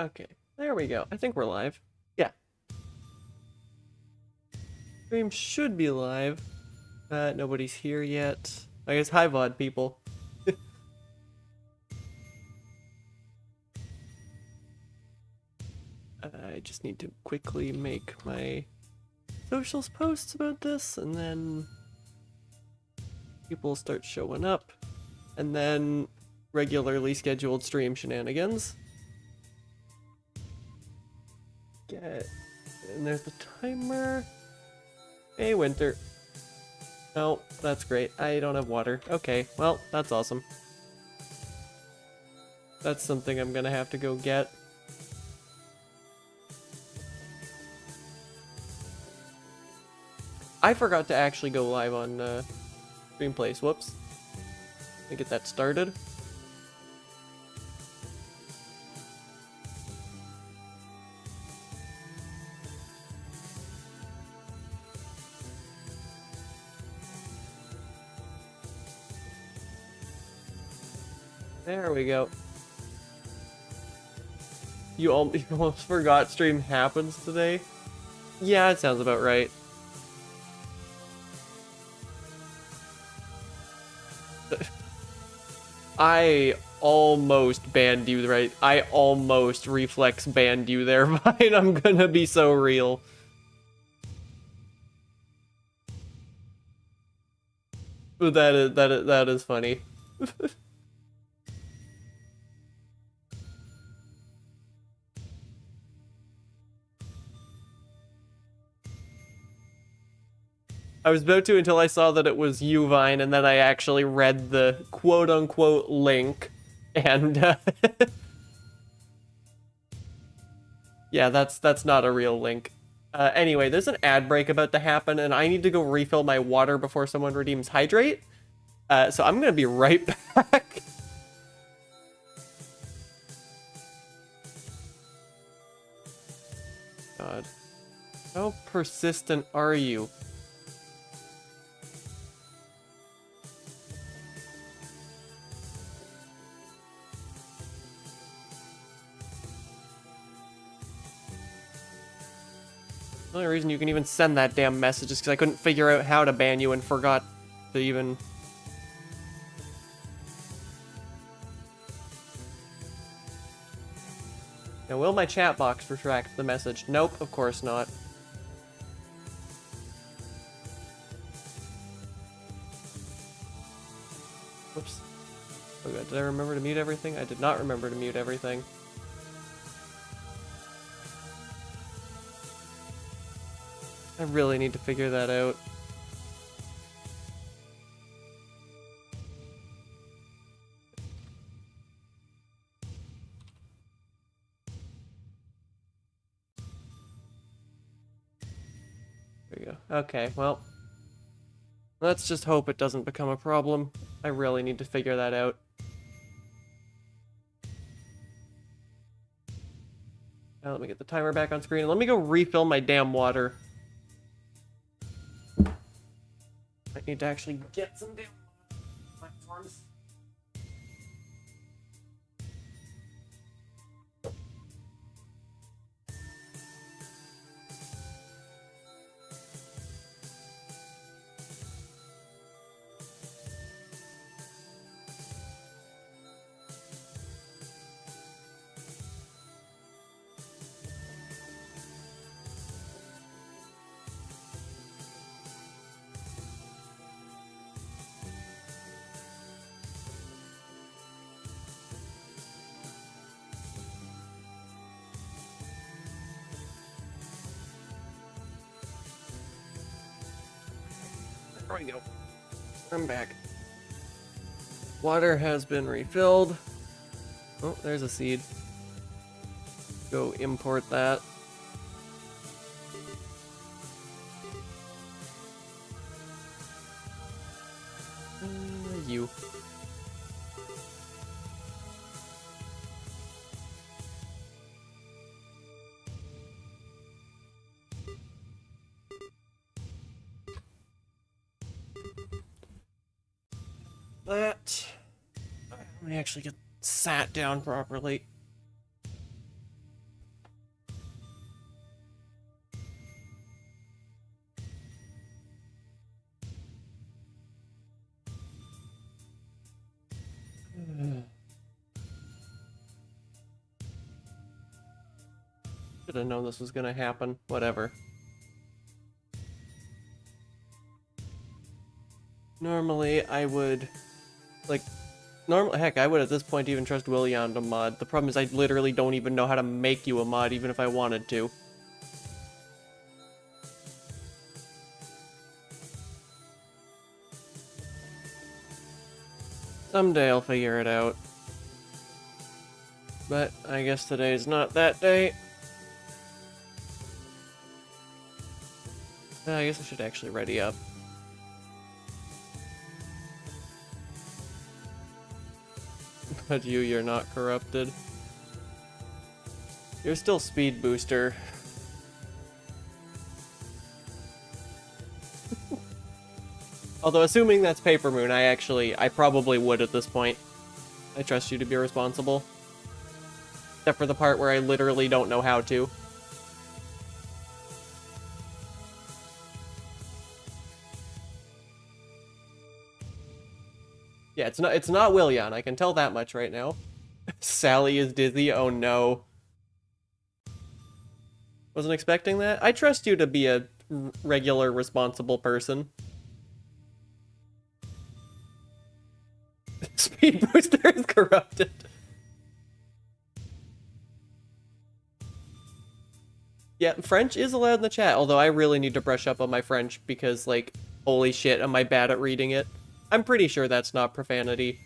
Okay, there we go. I think we're live. Yeah. Stream should be live. Nobody's here yet. I guess hi VOD people. I just need to quickly make my socials posts about this, and then people start showing up, and then regularly scheduled stream shenanigans. Get, and there's the timer. Hey, Winter. Oh, that's great. I don't have water. Okay, well, that's awesome. That's something I'm gonna have to go get. I forgot to actually go live on Streamplace. Whoops. Let me get that started. There we go. You almost forgot stream happens today? Yeah, it sounds about right. I almost banned you, right? I almost reflex banned you there, Vine. I'm gonna be so real. That is funny. I was about to until I saw that it was you, Vine, and then I actually read the quote-unquote link, and yeah, that's not a real link. Anyway, there's an ad break about to happen, and I need to go refill my water before someone redeems Hydrate. So I'm gonna be right back. God, how persistent are you? The only reason you can even send that damn message is because I couldn't figure out how to ban you and forgot to even... Now, will my chat box retract the message? Nope, of course not. Whoops. Oh god, did I remember to mute everything? I did not remember to mute everything. I really need to figure that out. There we go. Okay, well. Let's just hope it doesn't become a problem. I really need to figure that out. Now let me get the timer back on screen. Let me go refill my damn water. I need to actually get some damn platforms. There we go. I'm back. Water has been refilled. Oh, there's a seed. Go import that. You. That. Let me actually get sat down properly. Should have known this was gonna happen. Whatever. Normally, I would... Like, heck, I would at this point even trust Willian to mod. The problem is I literally don't even know how to make you a mod, even if I wanted to. Someday I'll figure it out. But I guess today's not that day. I guess I should actually ready up. But you're not corrupted. You're still speed booster. Although, assuming that's Paper Moon, I probably would at this point. I trust you to be responsible. Except for the part where I literally don't know how to. Yeah, it's not Willian, I can tell that much right now. Sally is dizzy, oh no. Wasn't expecting that. I trust you to be a regular, responsible person. Speed booster is corrupted. Yeah, French is allowed in the chat, although I really need to brush up on my French because, like, holy shit, am I bad at reading it? I'm pretty sure that's not profanity.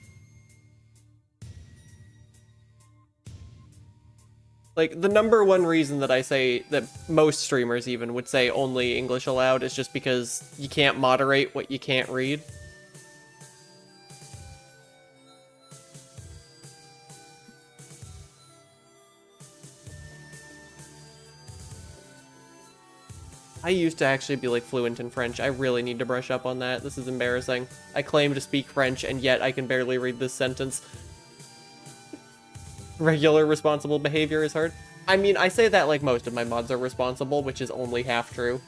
Like, the number one reason that I say that most streamers even would say only English allowed is just because you can't moderate what you can't read. I used to actually be, like, fluent in French. I really need to brush up on that. This is embarrassing. I claim to speak French, and yet I can barely read this sentence. Regular responsible behavior is hard. I mean, I say that like most of my mods are responsible, which is only half true,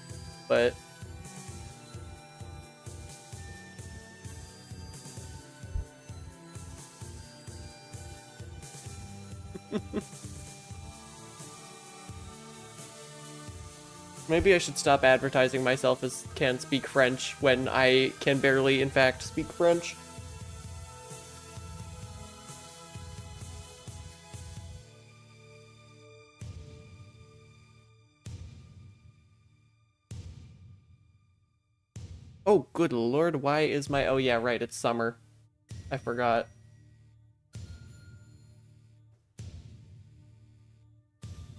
but... Maybe I should stop advertising myself as can speak French when I can barely, in fact, speak French. Oh, good lord, why is my... Oh, yeah, right, it's summer. I forgot.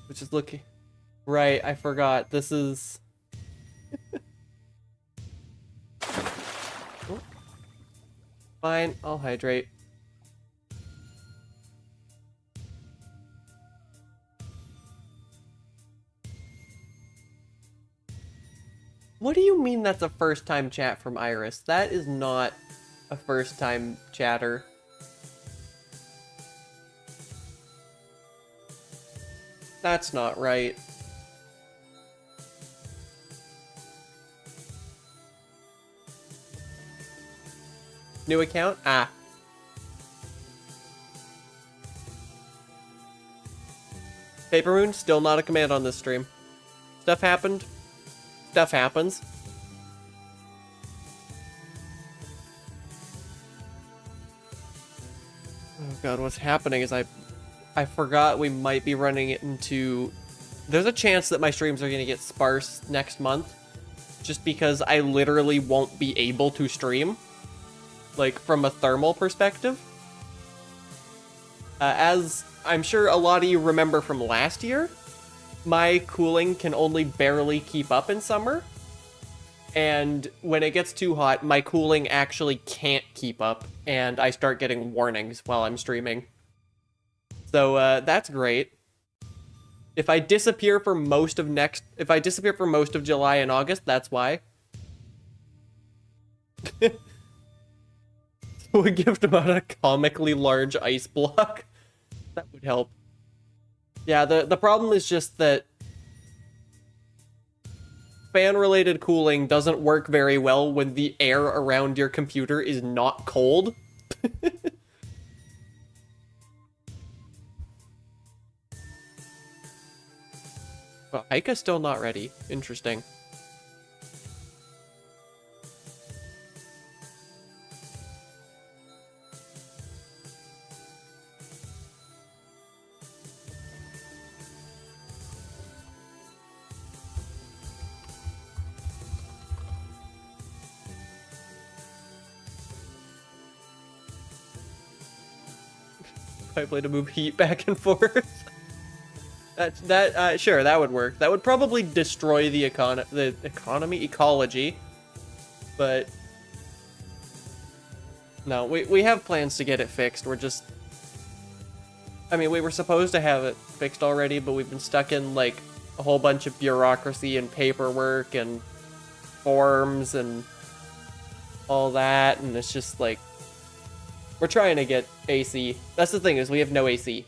Which is looking... Right, I forgot. This is... Oh. Fine, I'll hydrate. What do you mean that's a first-time chat from Iris? That is not a first-time chatter. That's not right. New account? Ah. Paper Moon, still not a command on this stream. Stuff happened. Stuff happens. Oh god, what's happening is I forgot we might be running it into... There's a chance that my streams are going to get sparse next month. Just because I literally won't be able to stream. Like, from a thermal perspective. As I'm sure a lot of you remember from last year, my cooling can only barely keep up in summer. And when it gets too hot, my cooling actually can't keep up, and I start getting warnings while I'm streaming. So, that's great. If I disappear for most of July and August, that's why. A gift about a comically large ice block. That would help. Yeah, the problem is just that fan-related cooling doesn't work very well when the air around your computer is not cold. Well, Haika's still not ready. Interesting. Play to move heat back and forth. Sure, that would work. That would probably destroy the ecology, but no, we have plans to get it fixed. We're just, I mean, we were supposed to have it fixed already, but we've been stuck in like a whole bunch of bureaucracy and paperwork and forms and all that, and it's just like, we're trying to get AC. That's the thing, is we have no AC.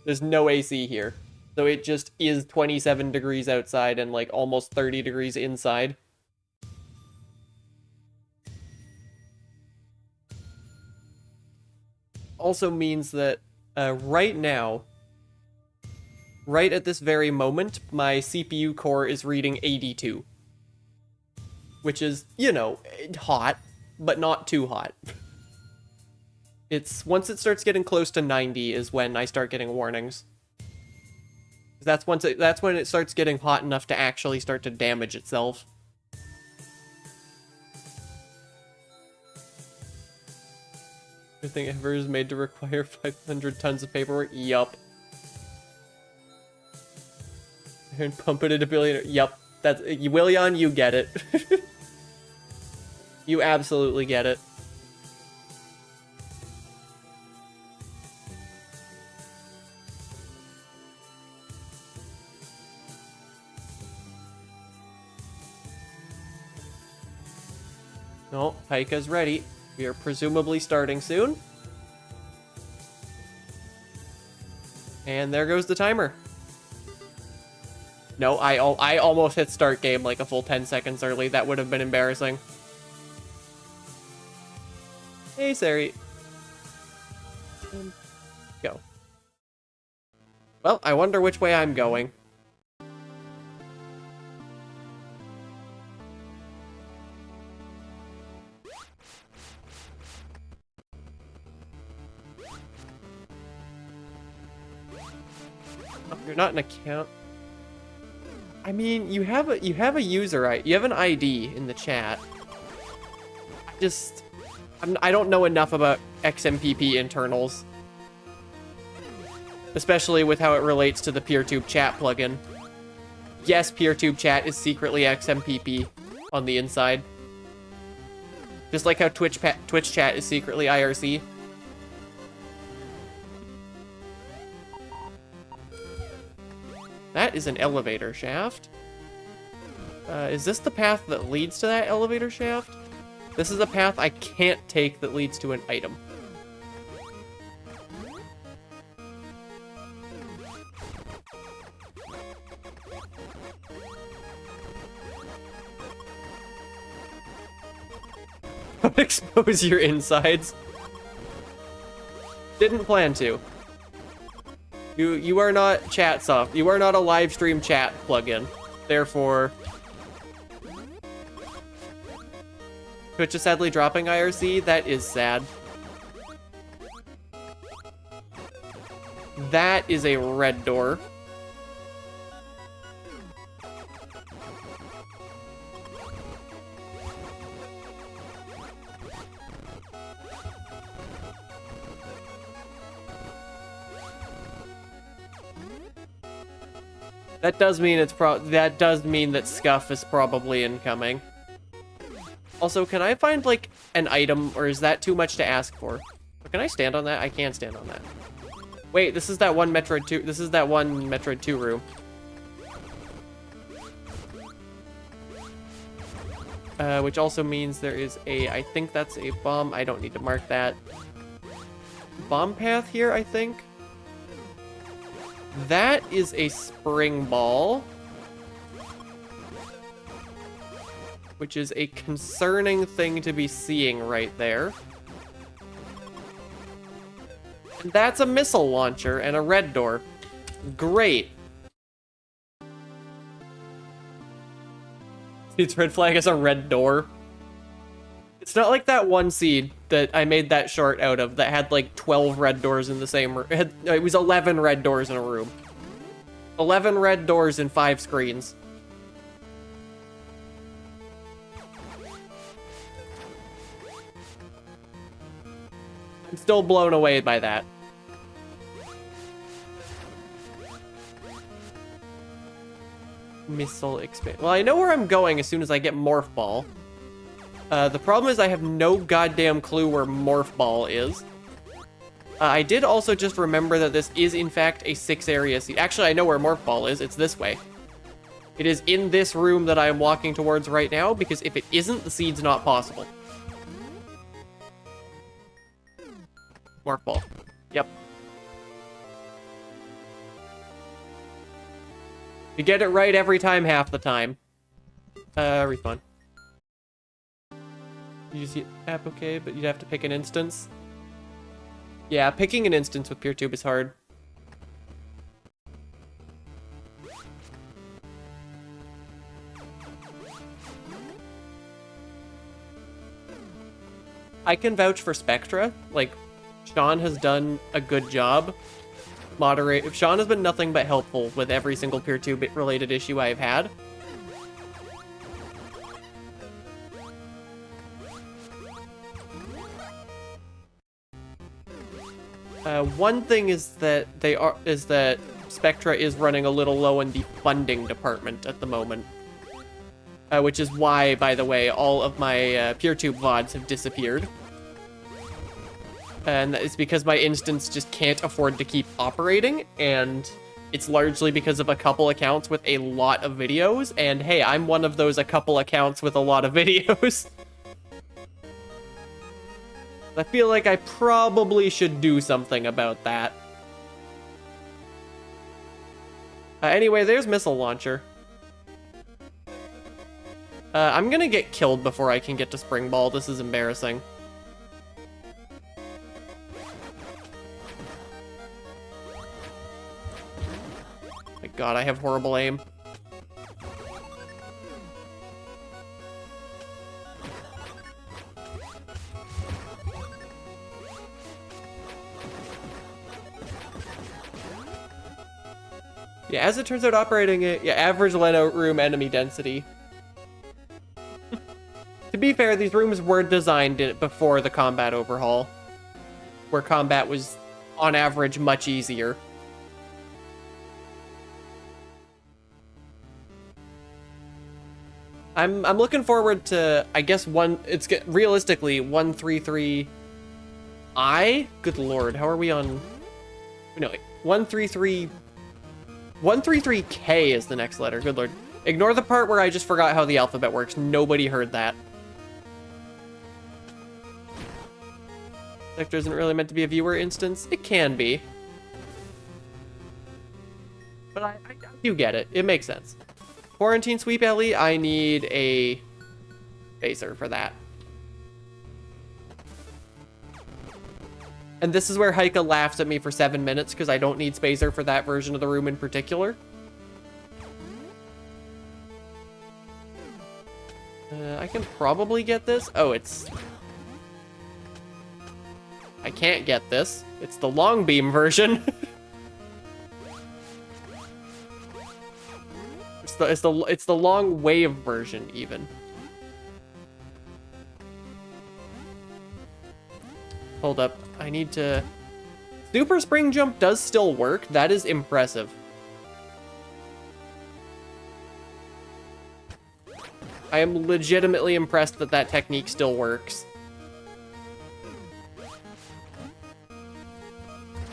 There's no AC here. So it just is 27 degrees outside and like almost 30 degrees inside. Also means that right now, right at this very moment, my CPU core is reading 82. Which is, you know, hot, but not too hot. It's once it starts getting close to 90 is when I start getting warnings. That's when it starts getting hot enough to actually start to damage itself. Everything ever is made to require 500 tons of paperwork. Yup. And pump it into billionaire. Yup. That's Willian, you get it. You absolutely get it. No, Haika's ready. We are presumably starting soon. And there goes the timer. No, I almost hit start game like a full 10 seconds early. That would have been embarrassing. Hey, Sari. Go. Well, I wonder which way I'm going. Oh, you're not an account. I mean, you have a user, you have an ID in the chat. I don't know enough about XMPP internals. Especially with how it relates to the PeerTube chat plugin. Yes, PeerTube chat is secretly XMPP on the inside. Just like how Twitch chat is secretly IRC. That is an elevator shaft. Is this the path that leads to that elevator shaft? This is a path I can't take that leads to an item. Don't expose your insides. Didn't plan to. You are not chat soft. You are not a live stream chat plugin. Therefore, Twitch is sadly dropping IRC. That is sad. That is a red door. That does mean that Scuff is probably incoming. Also, can I find like an item, or is that too much to ask for? Or can I stand on that? I can stand on that. Wait, this is that one Metroid 2. This is that one Metroid 2 room. Which also means there is a, I think that's a bomb. I don't need to mark that. Bomb path here, I think. That is a spring ball. Which is a concerning thing to be seeing right there. And that's a missile launcher and a red door. Great. Its red flag is a red door. It's not like that one seed that I made that short out of that had like 12 red doors in the same room. It was 11 red doors in a room. 11 red doors in 5 screens. I'm still blown away by that. Missile expand. Well, I know where I'm going as soon as I get Morph Ball. The problem is I have no goddamn clue where Morph Ball is. I did also just remember that this is, in fact, a 6-area seed. Actually, I know where Morph Ball is. It's this way. It is in this room that I am walking towards right now, because if it isn't, the seed's not possible. Morph Ball. Yep. You get it right every time, half the time. Respawn. You use the app, okay, but you'd have to pick an instance. Yeah, picking an instance with PeerTube is hard. I can vouch for Spectra. Like, Sean has done a good job. Sean has been nothing but helpful with every single PeerTube related issue I've had. One thing is that Spectra is running a little low in the funding department at the moment. Which is why, by the way, all of my PeerTube VODs have disappeared. And it's because my instance just can't afford to keep operating, and it's largely because of a couple accounts with a lot of videos, and hey, I'm one of those a couple accounts with a lot of videos. I feel like I probably should do something about that. Anyway, there's Missile Launcher. I'm gonna get killed before I can get to Spring Ball. This is embarrassing. My god, I have horrible aim. Yeah, as it turns out, operating it, yeah, average Leno room enemy density. To be fair, these rooms were designed before the combat overhaul, where combat was, on average, much easier. I'm looking forward to, I guess, realistically 133I. Good lord, how are we on? No, 133K is the next letter. Good lord. Ignore the part where I just forgot how the alphabet works. Nobody heard that. Sector isn't really meant to be a viewer instance. It can be. But I do get it. It makes sense. Quarantine Sweep Ellie, I need a phaser for that. And this is where Heike laughs at me for 7 minutes because I don't need Spacer for that version of the room in particular. I can probably get this. Oh, I can't get this. It's the long beam version. It's the long wave version even. Hold up. I need to... Super Spring Jump does still work. That is impressive. I am legitimately impressed that that technique still works.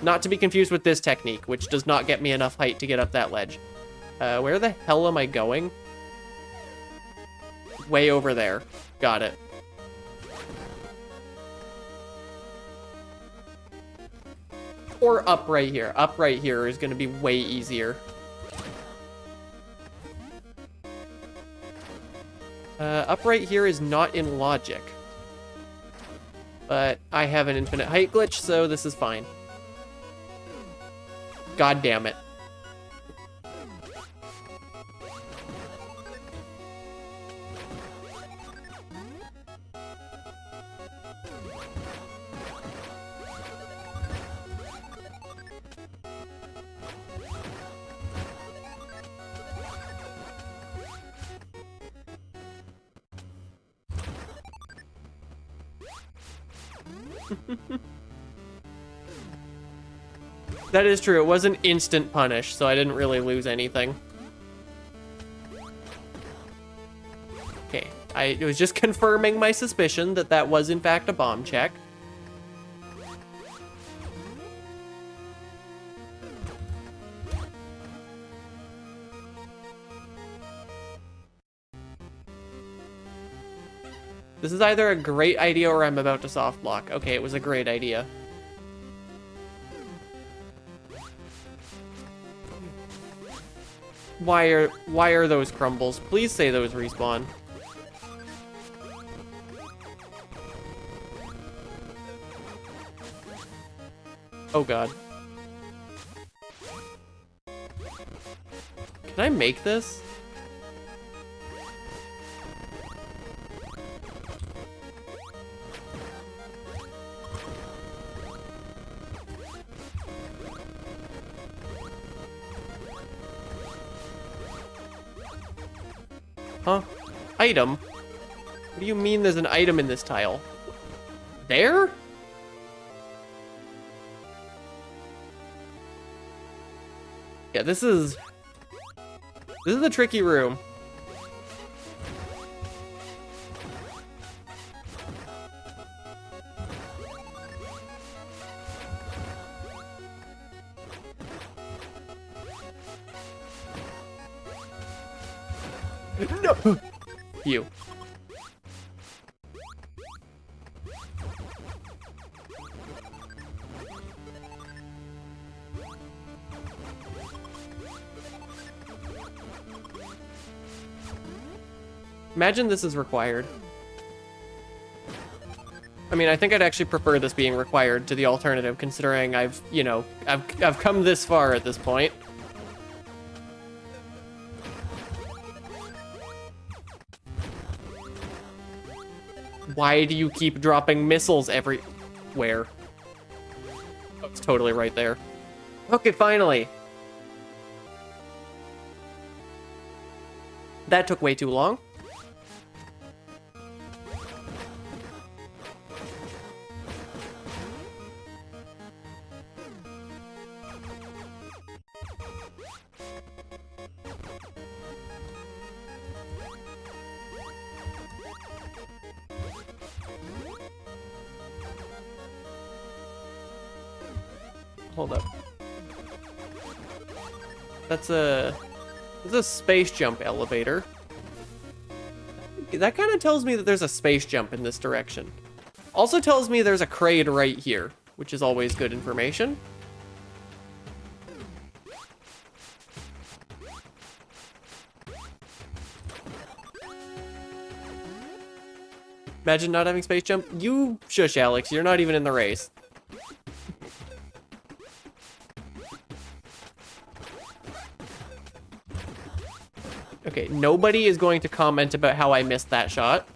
Not to be confused with this technique, which does not get me enough height to get up that ledge. Where the hell am I going? Way over there. Got it. Or up right here. Up right here is going to be way easier. Up right here is not in logic. But I have an infinite height glitch, so this is fine. God damn it. That is true. It was an instant punish, so I didn't really lose anything. Okay, I was just confirming my suspicion that that was in fact a bomb check. This is either a great idea or I'm about to soft block. Okay, it was a great idea. Why are those crumbles? Please say those respawn. Oh god. Can I make this? Huh? Item? What do you mean there's an item in this tile? There? Yeah, this is the tricky room. No! You. Imagine this is required. I mean, I think I'd actually prefer this being required to the alternative, considering I've come this far at this point. Why do you keep dropping missiles everywhere? Oh, it's totally right there. Okay, finally. That took way too long. Hold up. That's a space jump elevator. That kind of tells me that there's a space jump in this direction. Also tells me there's a crate right here, which is always good information. Imagine not having space jump. You shush, Alex. You're not even in the race. Okay, nobody is going to comment about how I missed that shot.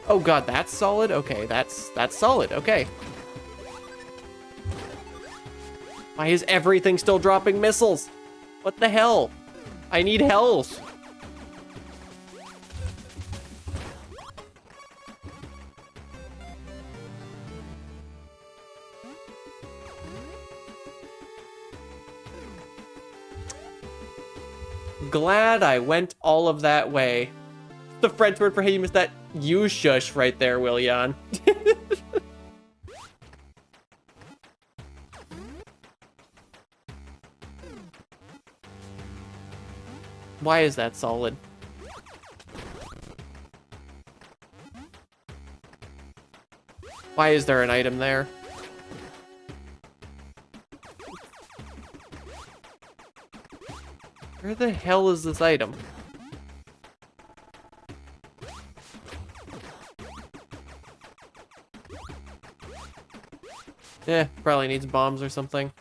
Oh god, that's solid? Okay, that's solid, okay. Why is everything still dropping missiles? What the hell? I need health. Glad I went all of that way. The French word for hey, you missed that. You shush right there, Willian. Why is that solid? Why is there an item there? Where the hell is this item? Yeah, probably needs bombs or something.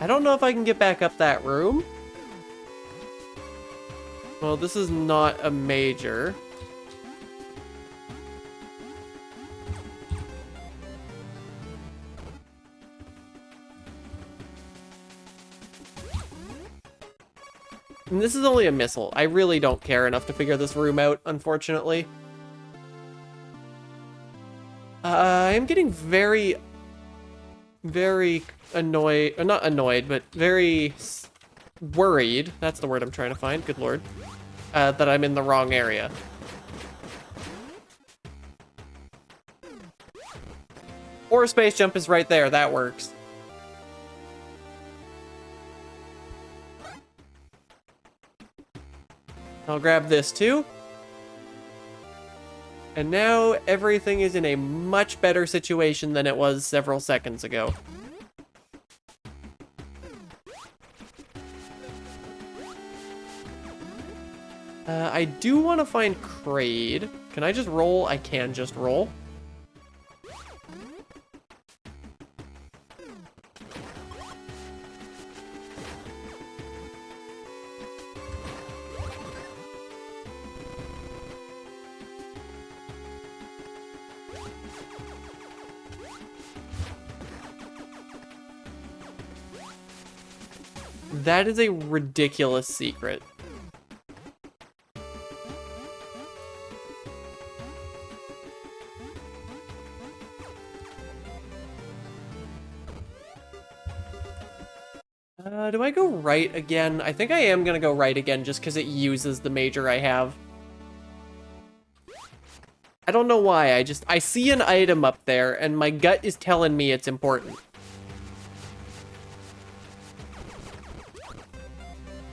I don't know if I can get back up that room. Well, this is not a major. And this is only a missile. I really don't care enough to figure this room out, unfortunately. I'm getting very annoyed, not annoyed, but very worried, that's the word I'm trying to find, good lord, that I'm in the wrong area. Or space jump is right there, that works. I'll grab this too. And now everything is in a much better situation than it was several seconds ago. I do want to find Kraid. Can I just roll? I can just roll. That is a ridiculous secret. Do I go right again? I think I am gonna go right again just because it uses the major I have. I don't know why, I see an item up there and my gut is telling me it's important.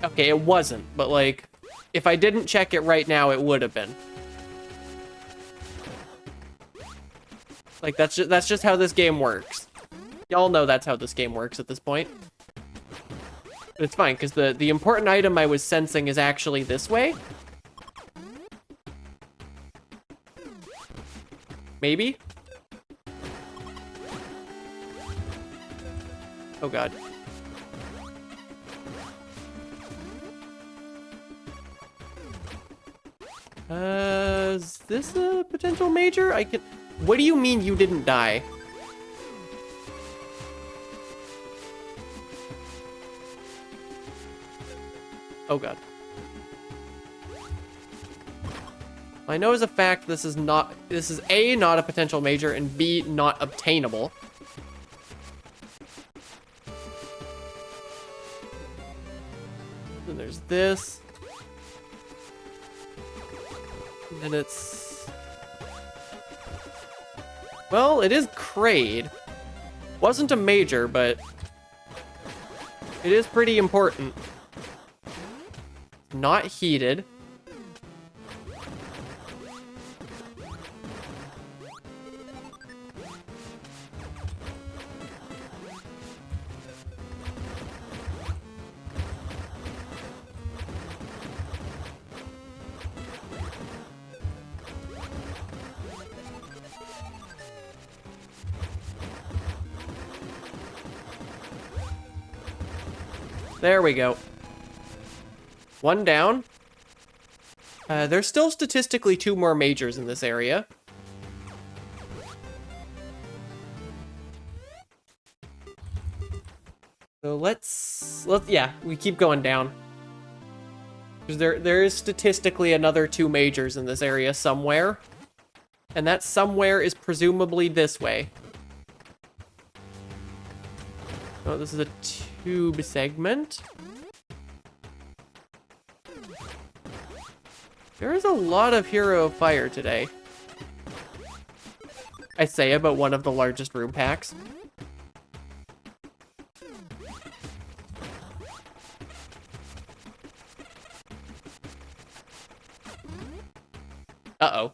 Okay, it wasn't, but like, if I didn't check it right now, it would have been. Like, that's just how this game works. Y'all know that's how this game works at this point. But it's fine, because the important item I was sensing is actually this way. Maybe? Oh god. Is this a potential major? I can... What do you mean you didn't die? Oh god. I know as a fact this is A, not a potential major, and B, not obtainable. Then there's this. And then it's... Well, it is Kraid. Wasn't a major, but it is pretty important. Not heated. There we go. One down. There's still statistically 2 more majors in this area. So let's yeah, we keep going down. Because there is statistically another 2 majors in this area somewhere. And that somewhere is presumably this way. Oh, this is a tube segment. There is a lot of Hero of Fire today. I say about one of the largest room packs. Uh-oh.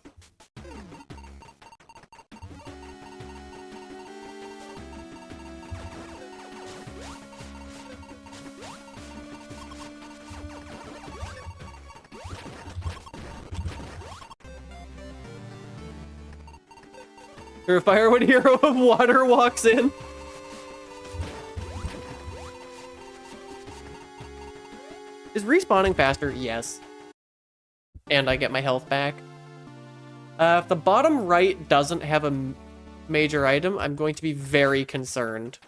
Hero of Fire when Hero of Water walks in. Is respawning faster? Yes. And I get my health back. If the bottom right doesn't have a major item, I'm going to be very concerned.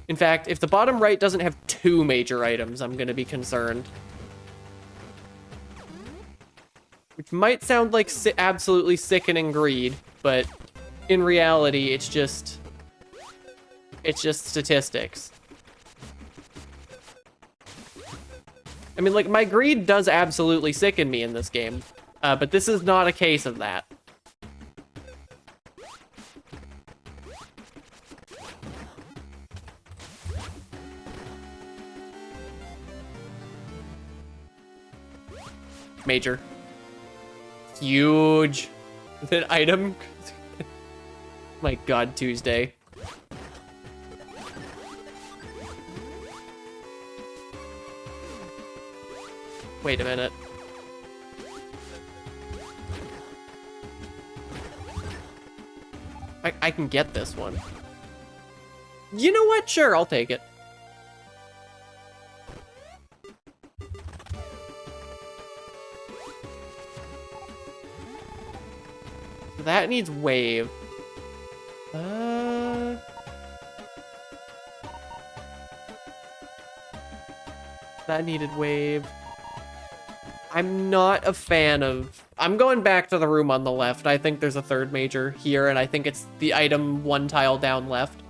In fact, if the bottom right doesn't have 2 major items, I'm going to be concerned. Which might sound like absolutely sickening greed, but in reality, it's just statistics. I mean, like, my greed does absolutely sicken me in this game, but this is not a case of that. Major. Huge. An item. My God, Tuesday. Wait a minute. I can get this one. You know what? Sure, I'll take it. That needs wave. That needed wave. I'm not a fan of... I'm going back to the room on the left. I think there's a third major here, and I think it's the item 1 tile down left.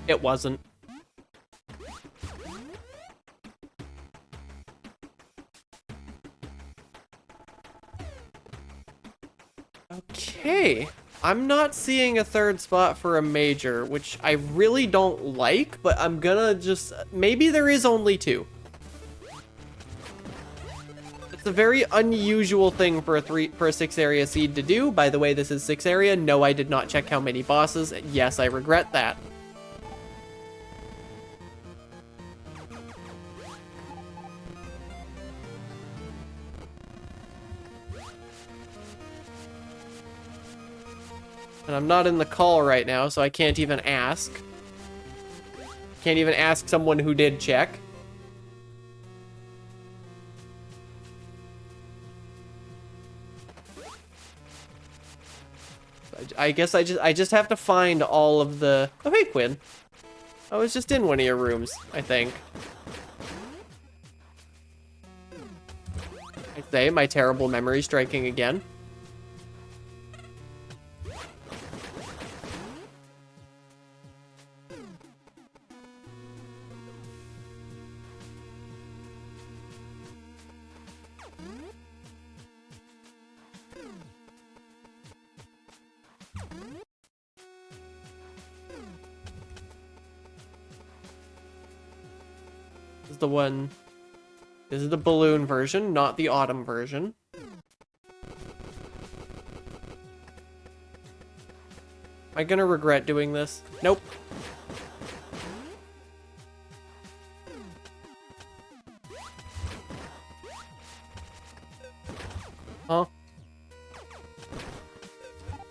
It wasn't. Okay, I'm not seeing a third spot for a major, which I really don't like, but I'm gonna just... Maybe there is only 2. It's a very unusual thing for a 6 area seed to do. By the way, this is 6 area. No, I did not check how many bosses. Yes, I regret that. And I'm not in the call right now, so I can't even ask. Can't even ask someone who did check. I guess I just have to find all of the... Oh, hey, Quinn. I was just in one of your rooms, I think. I say, my terrible memory striking again. This is the one... This is the balloon version, not the autumn version. Am I gonna regret doing this? Nope. Huh?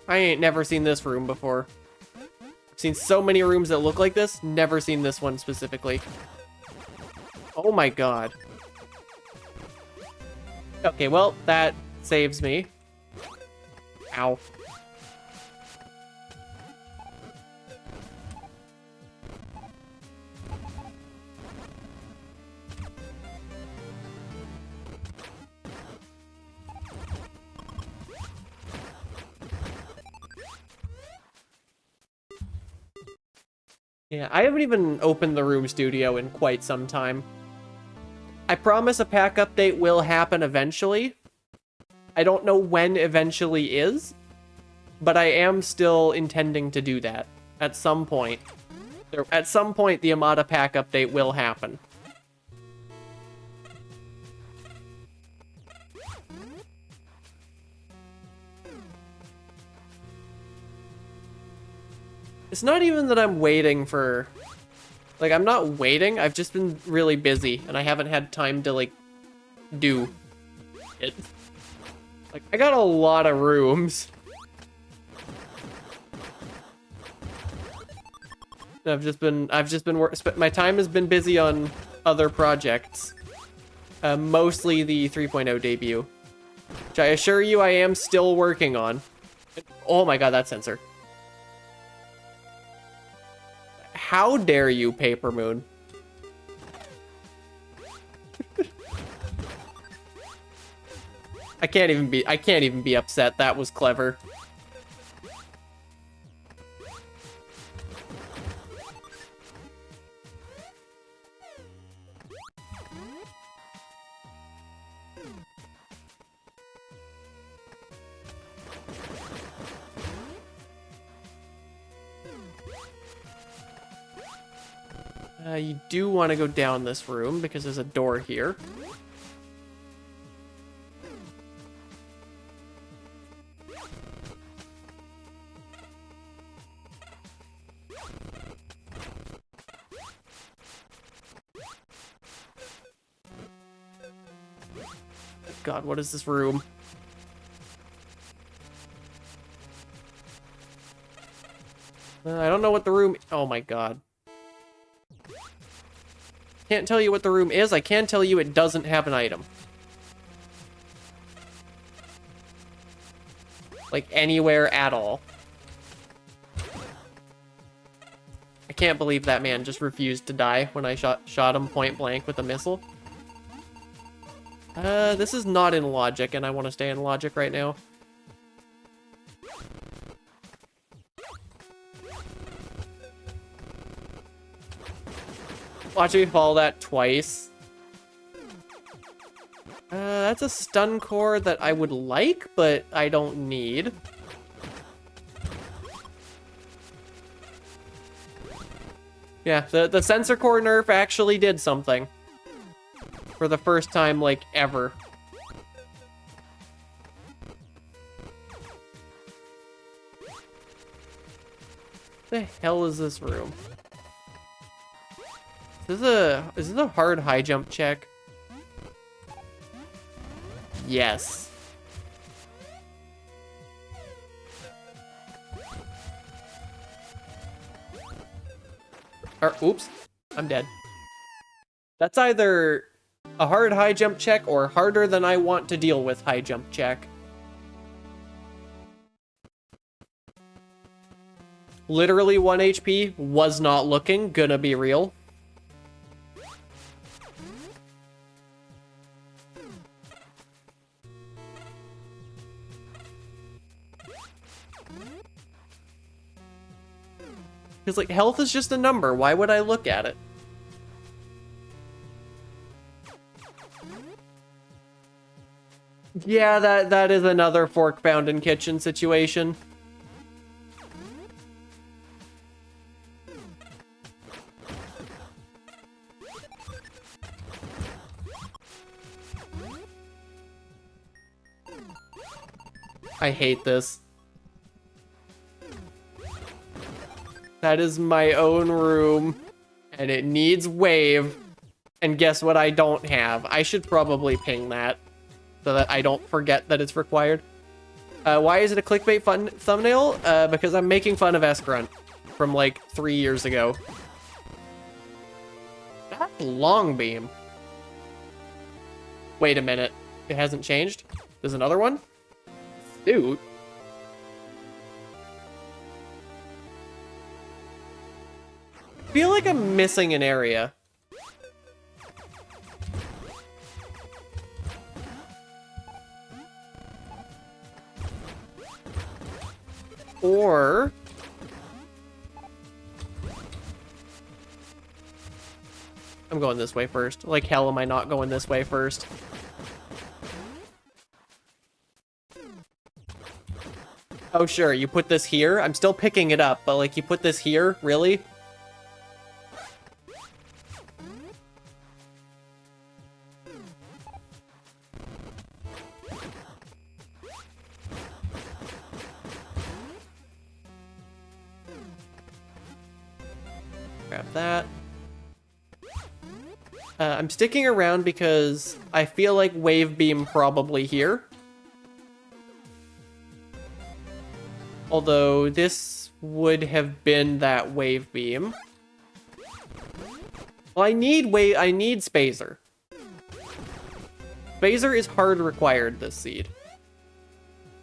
I ain't never seen this room before. I've seen so many rooms that look like this, never seen this one specifically. Oh my God. Okay, well, that saves me. Ow. Yeah, I haven't even opened the Room Studio in quite some time. I promise a pack update will happen eventually. I don't know when eventually is, but I am still intending to do that at some point. At some point, the Amada pack update will happen. It's not even that I'm waiting for Like, I'm not waiting, I've just been really busy, and I haven't had time to, like, do it. Like, I got a lot of rooms. My time has been busy on other projects. Mostly the 3.0 debut, which I assure you I am still working on. Oh my god, that sensor. How dare you, Paper Moon? I can't even be upset. That was clever. You do want to go down this room because there's a door here. God, what is this room? I don't know what the room... Oh my god. Can't tell you what the room is. I can tell you it doesn't have an item. Like, anywhere at all. I can't believe that man just refused to die when I shot him point blank with a missile. This is not in logic, and I want to stay in logic right now. Watch me follow that twice. That's a stun core that I would like, but I don't need. Yeah, the sensor core nerf actually did something. For the first time, like, ever. What the hell is this room? Is this a hard high jump check? Yes. Or, oops, I'm dead. That's either a hard high jump check or harder than I want to deal with high jump check. Literally 1 HP, was not looking, gonna be real. Because, like, health is just a number. Why would I look at it? Yeah, that is another fork found in kitchen situation. I hate this. That is my own room, and it needs wave. And guess what I don't have? I should probably ping that so that I don't forget that it's required. Why is it a clickbait thumbnail? Because I'm making fun of S-Grunt from like 3 years ago. That's long beam. Wait a minute. It hasn't changed? There's another one? Dude. I feel like I'm missing an area. Or... I'm going this way first. Like hell am I not going this way first? Oh sure, you put this here? I'm still picking it up, but like you put this here? Really? Grab that. I'm sticking around because I feel like Wave Beam probably here. Although this would have been that Wave Beam. Well, I need Spazer. Spazer is hard required this seed.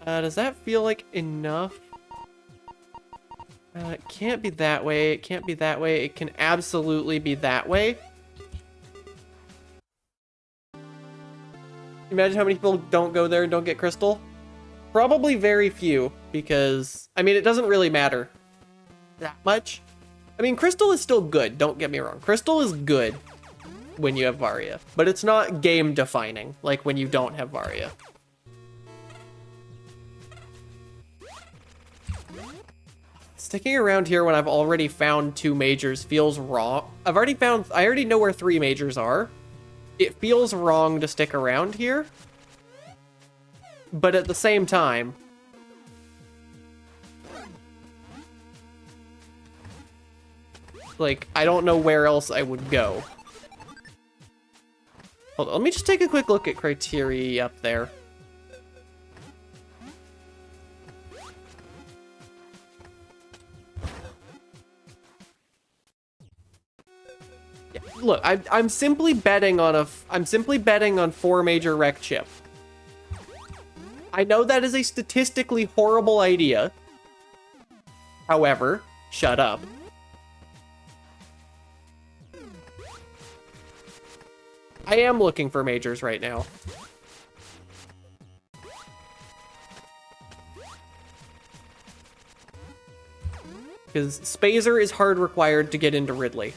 Does that feel like enough? It can't be that way. It can't be that way. It can absolutely be that way. Imagine how many people don't go there and don't get Crystal. Probably very few, because, I mean, it doesn't really matter that much. I mean, Crystal is still good, don't get me wrong. Crystal is good when you have Varia, but it's not game-defining, like when you don't have Varia. Sticking around here when I've already found 2 majors feels wrong. I already know where 3 majors are. It feels wrong to stick around here. But at the same time, like, I don't know where else I would go. Hold on, let me just take a quick look at criteria up there. Yeah, look, I'm simply betting on 4 major wreck chip. I know that is a statistically horrible idea. However, shut up. I am looking for majors right now. Because Spazer is hard required to get into Ridley.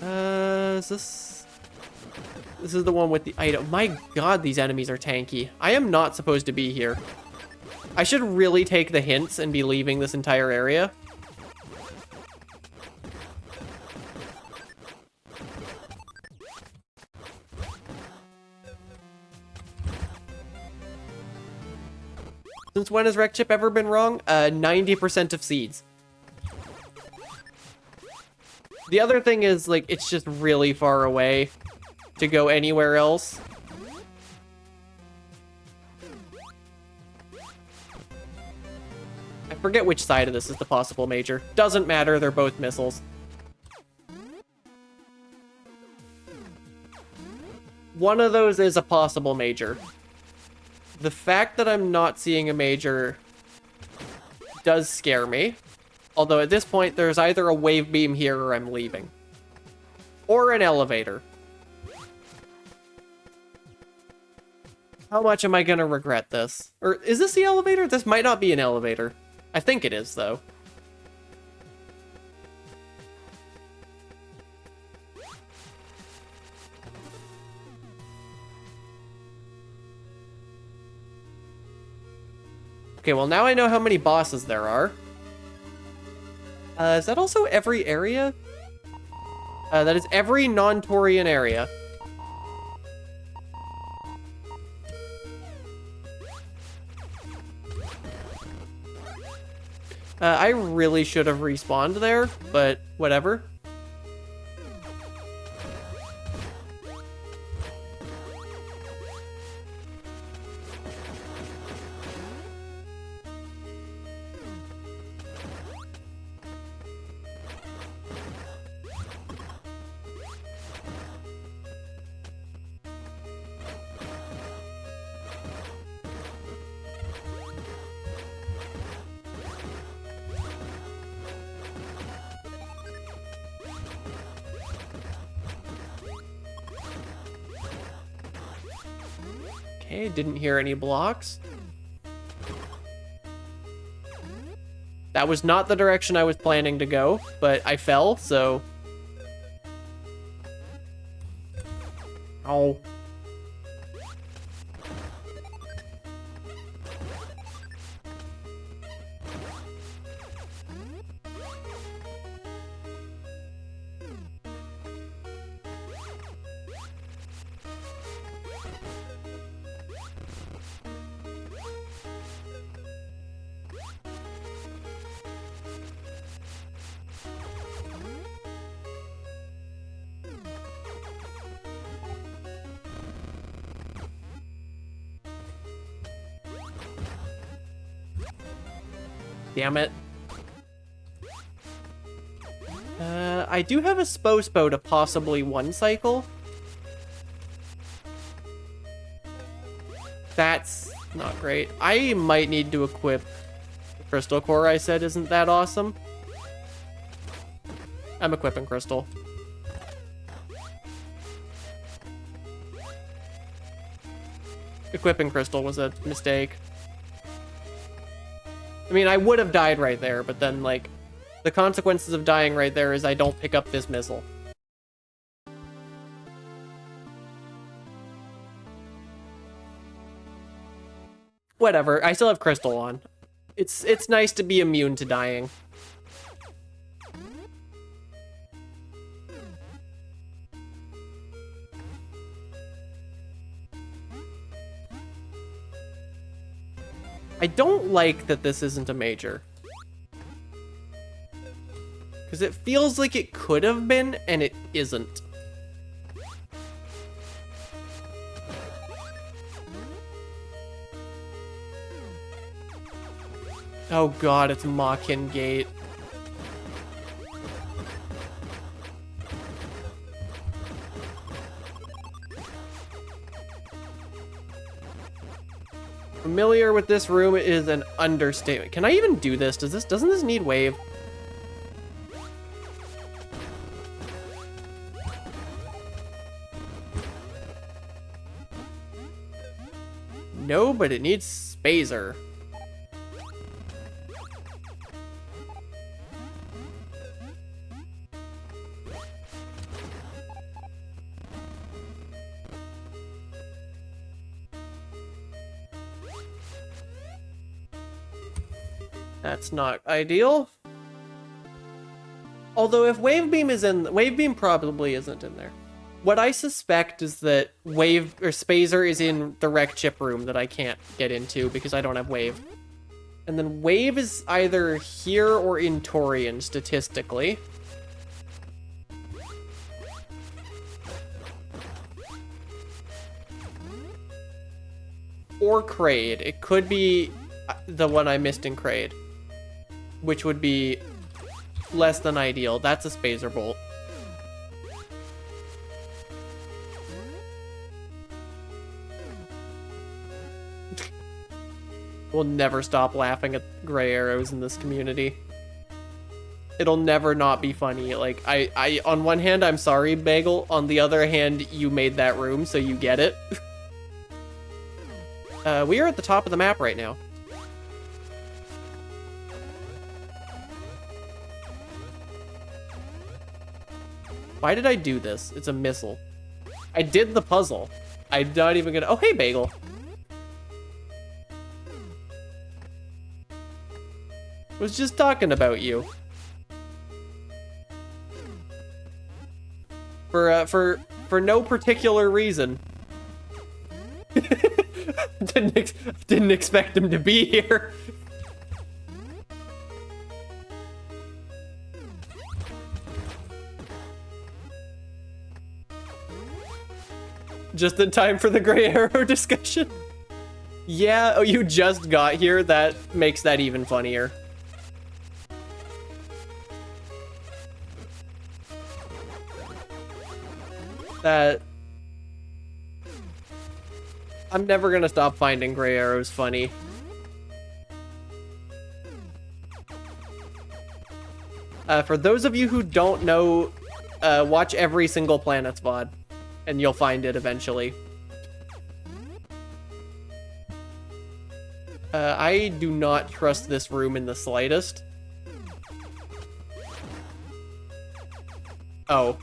Is this... This is the one with the item. My god, these enemies are tanky. I am not supposed to be here. I should really take the hints and be leaving this entire area. Since when has Wreck Chip ever been wrong? 90% of seeds. The other thing is, like, it's just really far away to go anywhere else. I forget which side of this is the possible major. Doesn't matter, they're both missiles. One of those is a possible major. The fact that I'm not seeing a major does scare me. Although at this point, there's either a Wave Beam here or I'm leaving. Or an elevator. How much am I gonna regret this? Or is this the elevator? This might not be an elevator. I think it is, though. Okay, well now I know how many bosses there are. Is that also every area? That is every non-Taurian area. I really should have respawned there, but whatever. Okay, didn't hear any blocks. That was not the direction I was planning to go, but I fell, so... Oh. Damn it. I do have a Spospo to possibly one cycle. That's not great. I might need to equip the Crystal Core I said isn't that awesome. I'm equipping Crystal. Equipping Crystal was a mistake. I mean, I would have died right there, but then, like, the consequences of dying right there is I don't pick up this missile. Whatever, I still have Crystal on. It's nice to be immune to dying. I don't like that this isn't a major. Because it feels like it could have been, and it isn't. Oh god, it's Machkin Gate. Familiar with this room is an understatement. Can I even do this? Doesn't this need wave? No, but it needs Spazer. That's not ideal. Although if Wave Beam is in, Wave Beam probably isn't in there. What I suspect is that Wave or Spazer is in the Wreck Chip room that I can't get into because I don't have Wave. And then Wave is either here or in Torian statistically. Or Kraid. It could be the one I missed in Kraid, which would be less than ideal. That's a Spazer Bolt. We'll never stop laughing at gray arrows in this community. It'll never not be funny. Like, I on one hand, I'm sorry, Bagel. On the other hand, you made that room, so you get it. We are at the top of the map right now. Why did I do this? It's a missile. I did the puzzle. I'm not even gonna... Oh, hey, Bagel. Was just talking about you. For no particular reason. Didn't expect him to be here. Just in time for the gray arrow discussion. Yeah, oh, you just got here. That makes that even funnier. That... I'm never gonna stop finding gray arrows funny. For those of you who don't know, watch every single Planets VOD, and you'll find it eventually. I do not trust this room in the slightest. Oh.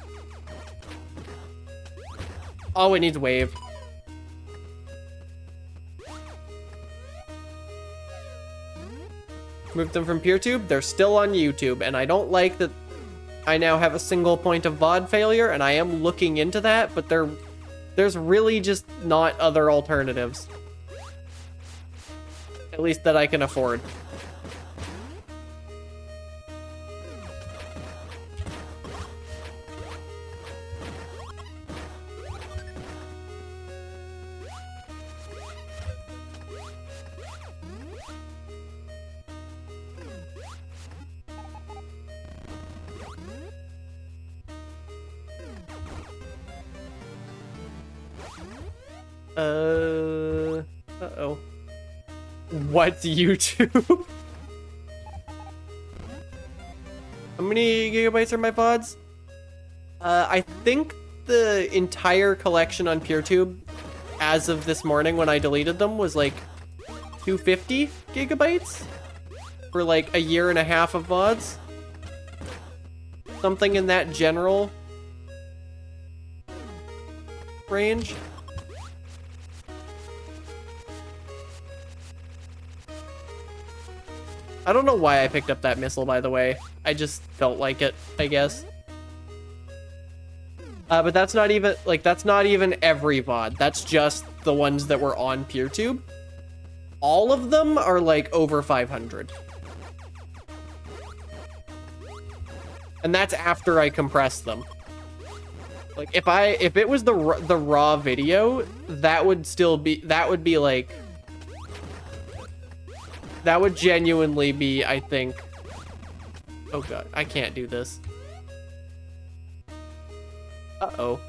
Oh, it needs wave. Moved them from PeerTube. They're still on YouTube, and I don't like that I now have a single point of VOD failure, and I am looking into that, but there's really just not other alternatives. At least that I can afford. Uh-oh. What's YouTube? How many gigabytes are my VODs? I think the entire collection on PeerTube, as of this morning when I deleted them, was like 250 gigabytes for like a year and a half of VODs. Something in that general range. I don't know why I picked up that missile, by the way. I just felt like it, I guess. But that's not even, like, that's not even every VOD. That's just the ones that were on PeerTube. All of them are, like, over 500. And that's after I compress them. Like, if it was the raw video, that would be, like... That would genuinely be, I think... Oh god, I can't do this. Uh-oh.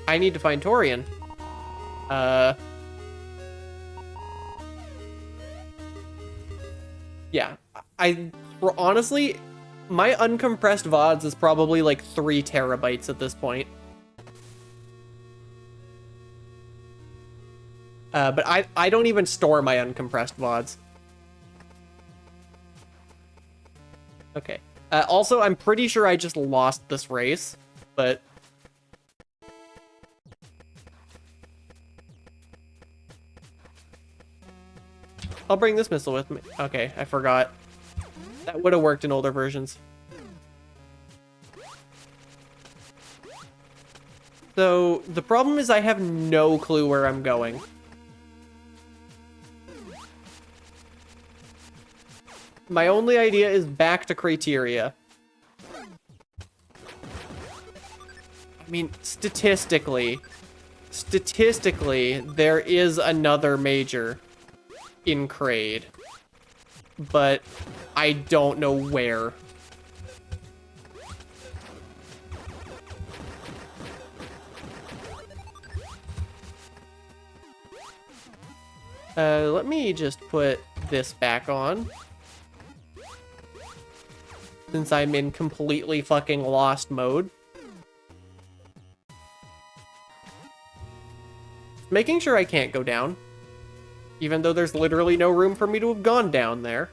I need to find Torian. Yeah. Honestly, my uncompressed VODs is probably like 3 terabytes at this point. But I don't even store my uncompressed VODs. Okay. Also, I'm pretty sure I just lost this race, but... I'll bring this missile with me. Okay, I forgot. That would have worked in older versions. So, the problem is I have no clue where I'm going. My only idea is back to Crateria. I mean, statistically, there is another major in Kraid, but I don't know where. Let me just put this back on. Since I'm in completely fucking lost mode. Making sure I can't go down. Even though there's literally no room for me to have gone down there.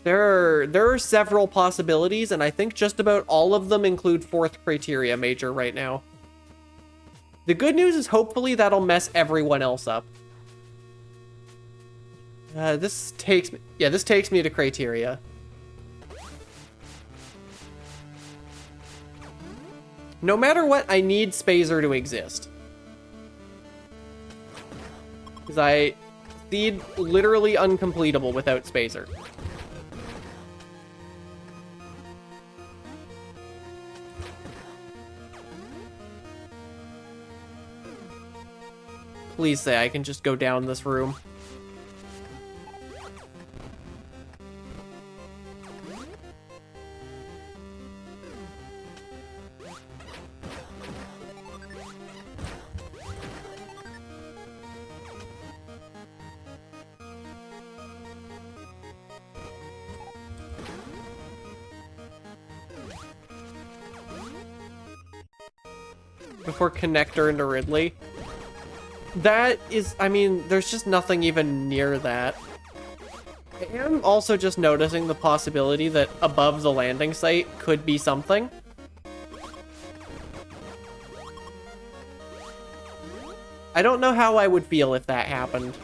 There are several possibilities, and I think just about all of them include 4th Crateria Major right now. The good news is hopefully that'll mess everyone else up. This takes me to Crateria. No matter what, I need Spazer to exist. Because I seed literally uncompletable without Spazer. Please say I can just go down this room. Before Connector into Ridley. That is, I mean, there's just nothing even near that. I am also just noticing the possibility that above the landing site could be something. I don't know how I would feel if that happened.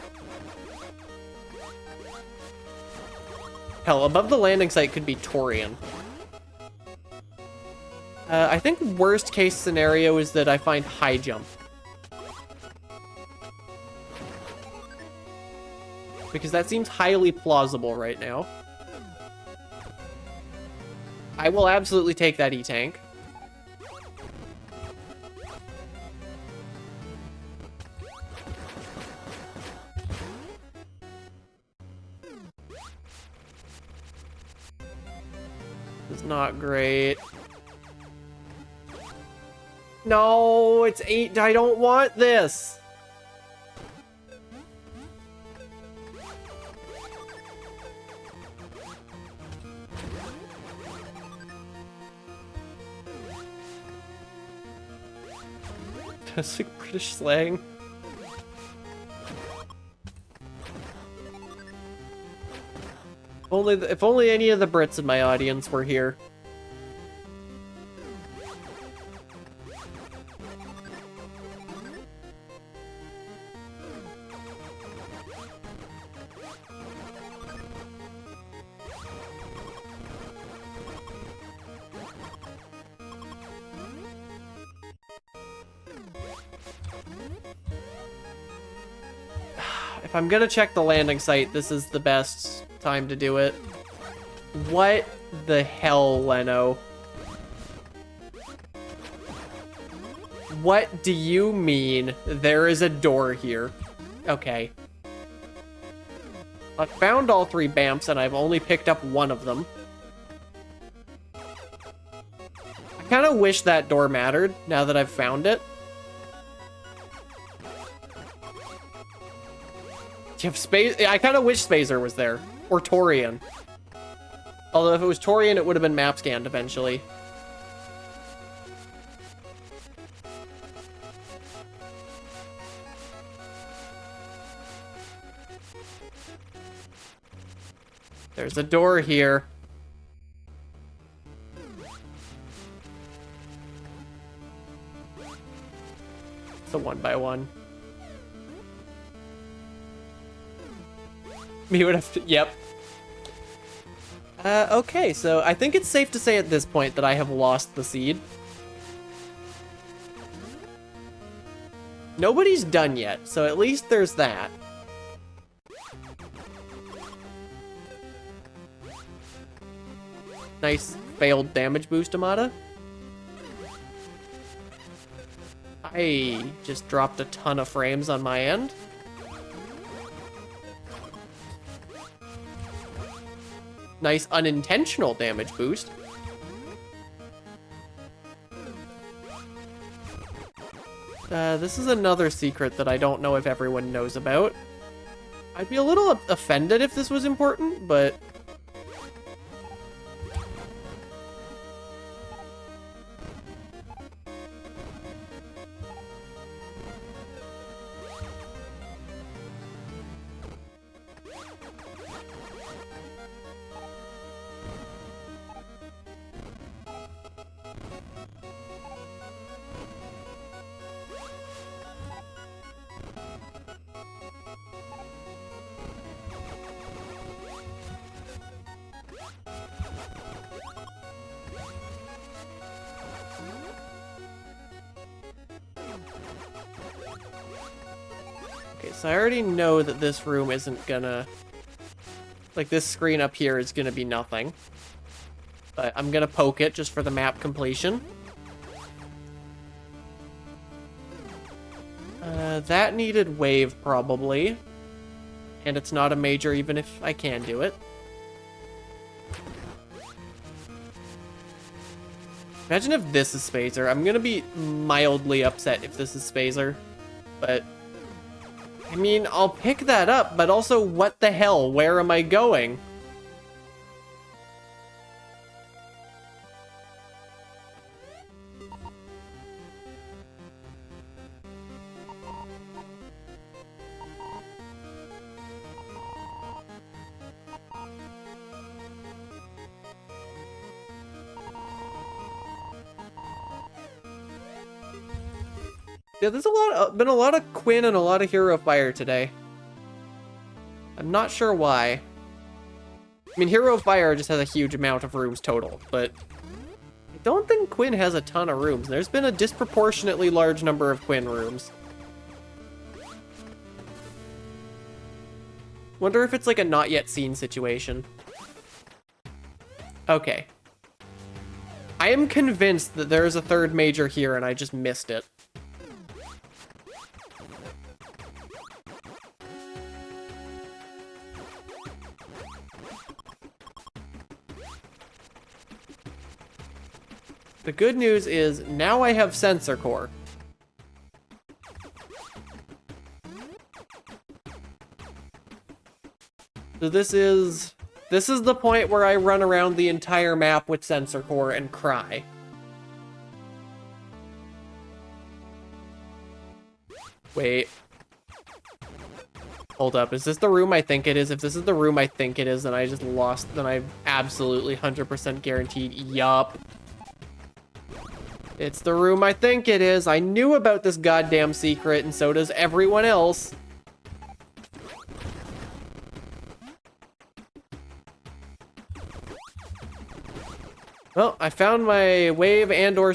Hell, above the landing site could be Torian. I think worst case scenario is that I find high jump. Because that seems highly plausible right now. I will absolutely take that E-Tank. Not great. No, it's 8. I don't want this. That's like British slang. If only any of the Brits in my audience were here. If I'm gonna check the landing site, this is the best time to do it. What the hell, Leno? What do you mean there is a door here? Okay. I've found all 3 Bamps and I've only picked up 1 of them. I kind of wish that door mattered now that I've found it. Do you have space? I kind of wish Spazer was there. Or Torian. Although if it was Torian, it would have been map scanned eventually. There's a door here. It's a 1x1. Me would have to, yep. Okay, so I think it's safe to say at this point that I have lost the seed. Nobody's done yet, so at least there's that. Nice failed damage boost, Amada. I just dropped a ton of frames on my end. Nice unintentional damage boost. This is another secret that I don't know if everyone knows about. I'd be a little offended if this was important, but... Okay, so I already know that this room isn't gonna... Like, this screen up here is gonna be nothing. But I'm gonna poke it just for the map completion. That needed wave, probably. And it's not a major, even if I can do it. Imagine if this is Spazer. I'm gonna be mildly upset if this is Spazer. But... I mean, I'll pick that up, but also, what the hell? Where am I going? Yeah, there's been a lot of Quinn and a lot of Hero Fire today. I'm not sure why. I mean, Hero Fire just has a huge amount of rooms total, but I don't think Quinn has a ton of rooms. There's been a disproportionately large number of Quinn rooms. Wonder if it's like a not yet seen situation. Okay. I am convinced that there is a third major here and I just missed it. The good news is now I have Sensor Core. So this is the point where I run around the entire map with Sensor Core and cry. Wait. Hold up, is this the room I think it is? If this is the room I think it is, then I just lost, then I'm absolutely 100% guaranteed. Yup. It's the room I think it is. I knew about this goddamn secret, and so does everyone else. Well, I found my wave and/or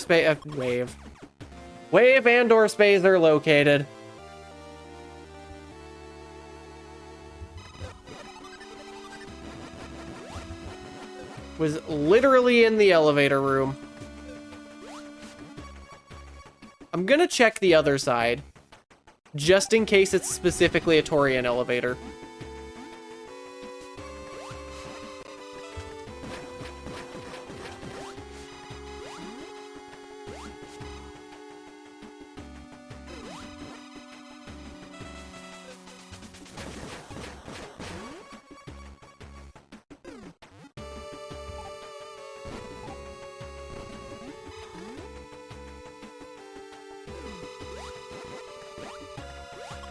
wave and/or spacer located. Was literally in the elevator room. I'm gonna check the other side, just in case it's specifically a Torian elevator.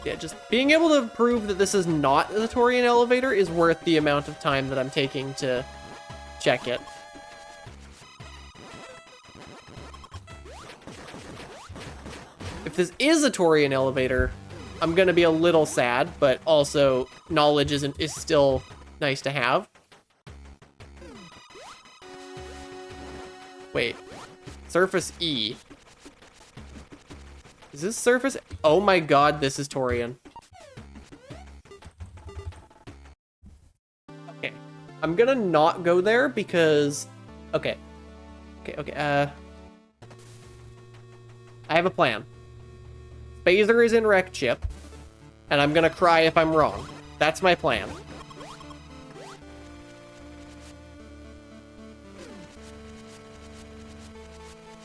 Yeah, just being able to prove that this is not the Torian elevator is worth the amount of time that I'm taking to check it. If this is a Torian elevator, I'm gonna be a little sad, but also knowledge is still nice to have. Wait, surface E. Is this surface? Oh my god, this is Torian. Okay. I'm gonna not go there because... Okay. I have a plan. Phaser is in Wreck Chip, and I'm gonna cry if I'm wrong. That's my plan.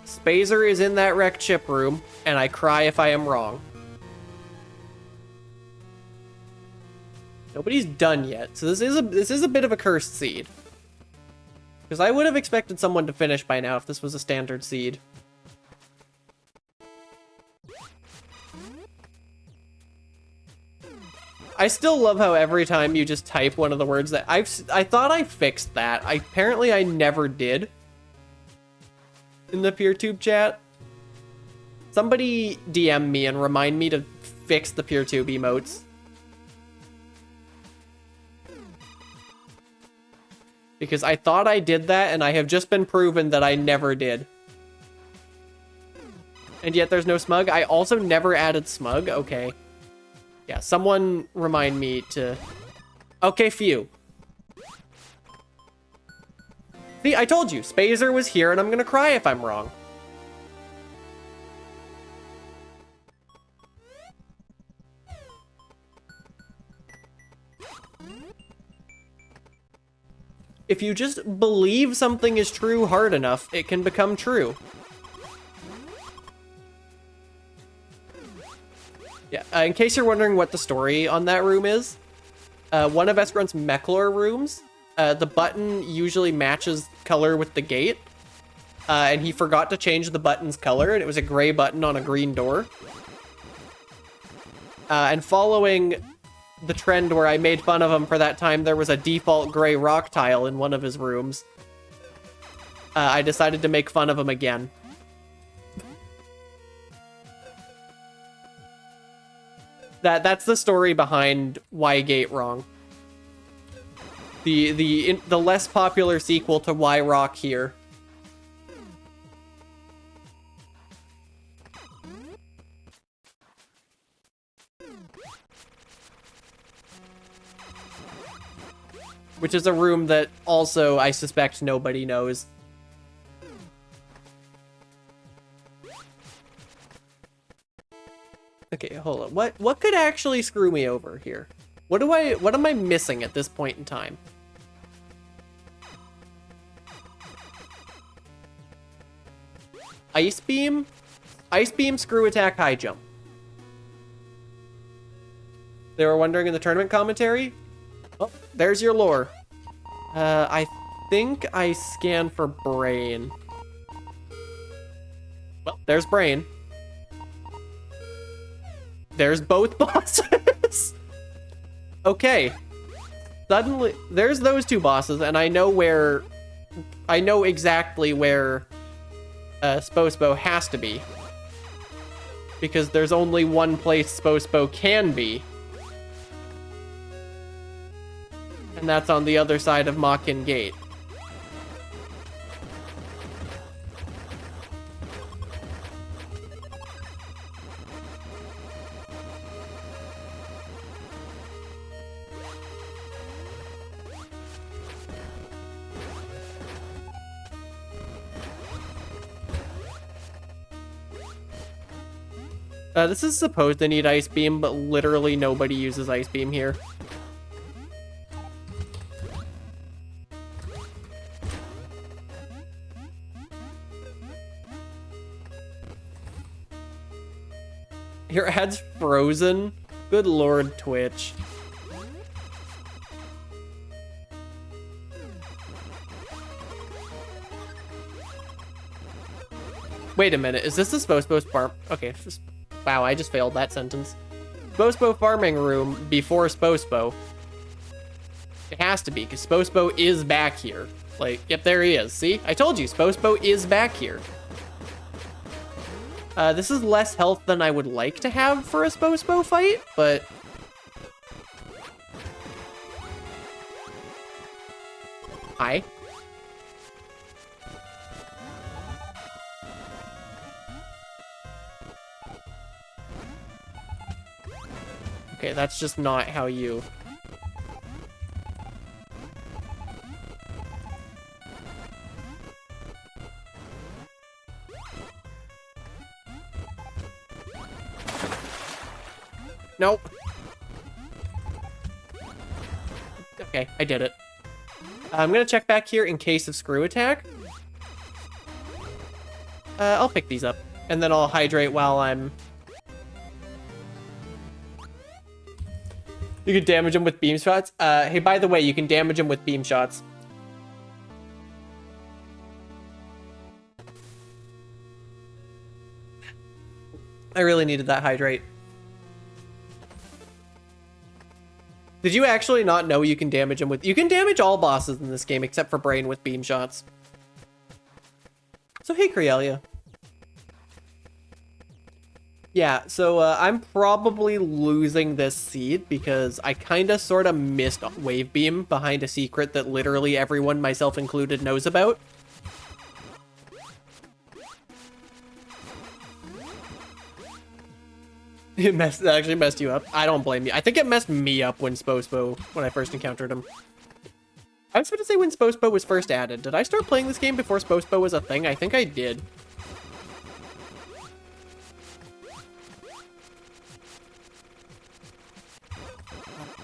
Spazer is in that Wreck Chip room, and I cry if I am wrong. Nobody's done yet, so this is a bit of a cursed seed. Because I would have expected someone to finish by now if this was a standard seed. I still love how every time you just type one of the words that I thought I fixed that. Apparently I never did. In the PeerTube chat. Somebody DM me and remind me to fix the PeerTube emotes. Because I thought I did that, and I have just been proven that I never did. And yet there's no smug. I also never added smug. Okay. Yeah, someone remind me to... Okay, phew. See, I told you, Spazer was here, and I'm gonna cry if I'm wrong. If you just believe something is true hard enough, it can become true. Yeah, in case you're wondering what the story on that room is, one of Esperon's Mechlor rooms, the button usually matches color with the gate, and he forgot to change the button's color, and it was a gray button on a green door. And following the trend where I made fun of him for that time, there was a default gray rock tile in one of his rooms. I decided to make fun of him again. That's the story behind Why Gate Wrong. The less popular sequel to Why Rock Here. Which is a room that also, I suspect, nobody knows. Okay, hold on. What could actually screw me over here? What am I missing at this point in time? Ice Beam, Screw Attack, High Jump. They were wondering in the tournament commentary. Oh, there's your lore. I think I scanned for Brain. Well, there's Brain. There's both bosses. Okay. Suddenly, there's those two bosses, and I know exactly where Spospo has to be. Because there's only one place Spospo can be. And that's on the other side of Makin Gate. This is supposed to need Ice Beam, but literally nobody uses Ice Beam here. Your ad's frozen? Good lord, Twitch. Wait a minute, is this the Spospo's farm? Okay, wow, I just failed that sentence. Spospo farming room before Spospo. It has to be, because Spospo is back here. Like, yep, there he is. See? I told you, Spospo is back here. This is less health than I would like to have for a Spospo fight, but... Hi. Okay, that's just not how you... Nope. Okay, I did it. I'm gonna check back here in case of Screw Attack. I'll pick these up, and then I'll hydrate while I'm... You can damage him with beam shots. Hey, by the way, you can damage him with beam shots. I really needed that hydrate. Did you actually not know you can damage him with... You can damage all bosses in this game except for Brain with beam shots. So hey, Crealia. Yeah, so I'm probably losing this seed because I kinda sorta missed Wave Beam behind a secret that literally everyone, myself included, knows about. It actually messed you up. I don't blame you. I think it messed me up when I first encountered him. I was about to say when Spospo was first added. Did I start playing this game before Spospo was a thing? I think I did.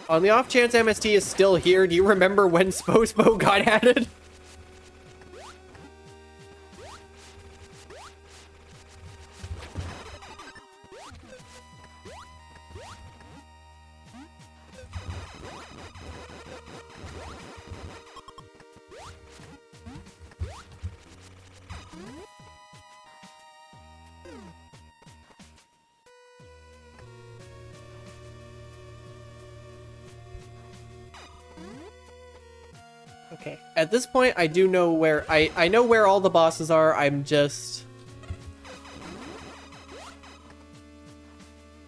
On the off chance MST is still here, do you remember when Spospo got added? Okay, at this point, I do know where... I know where all the bosses are, I'm just...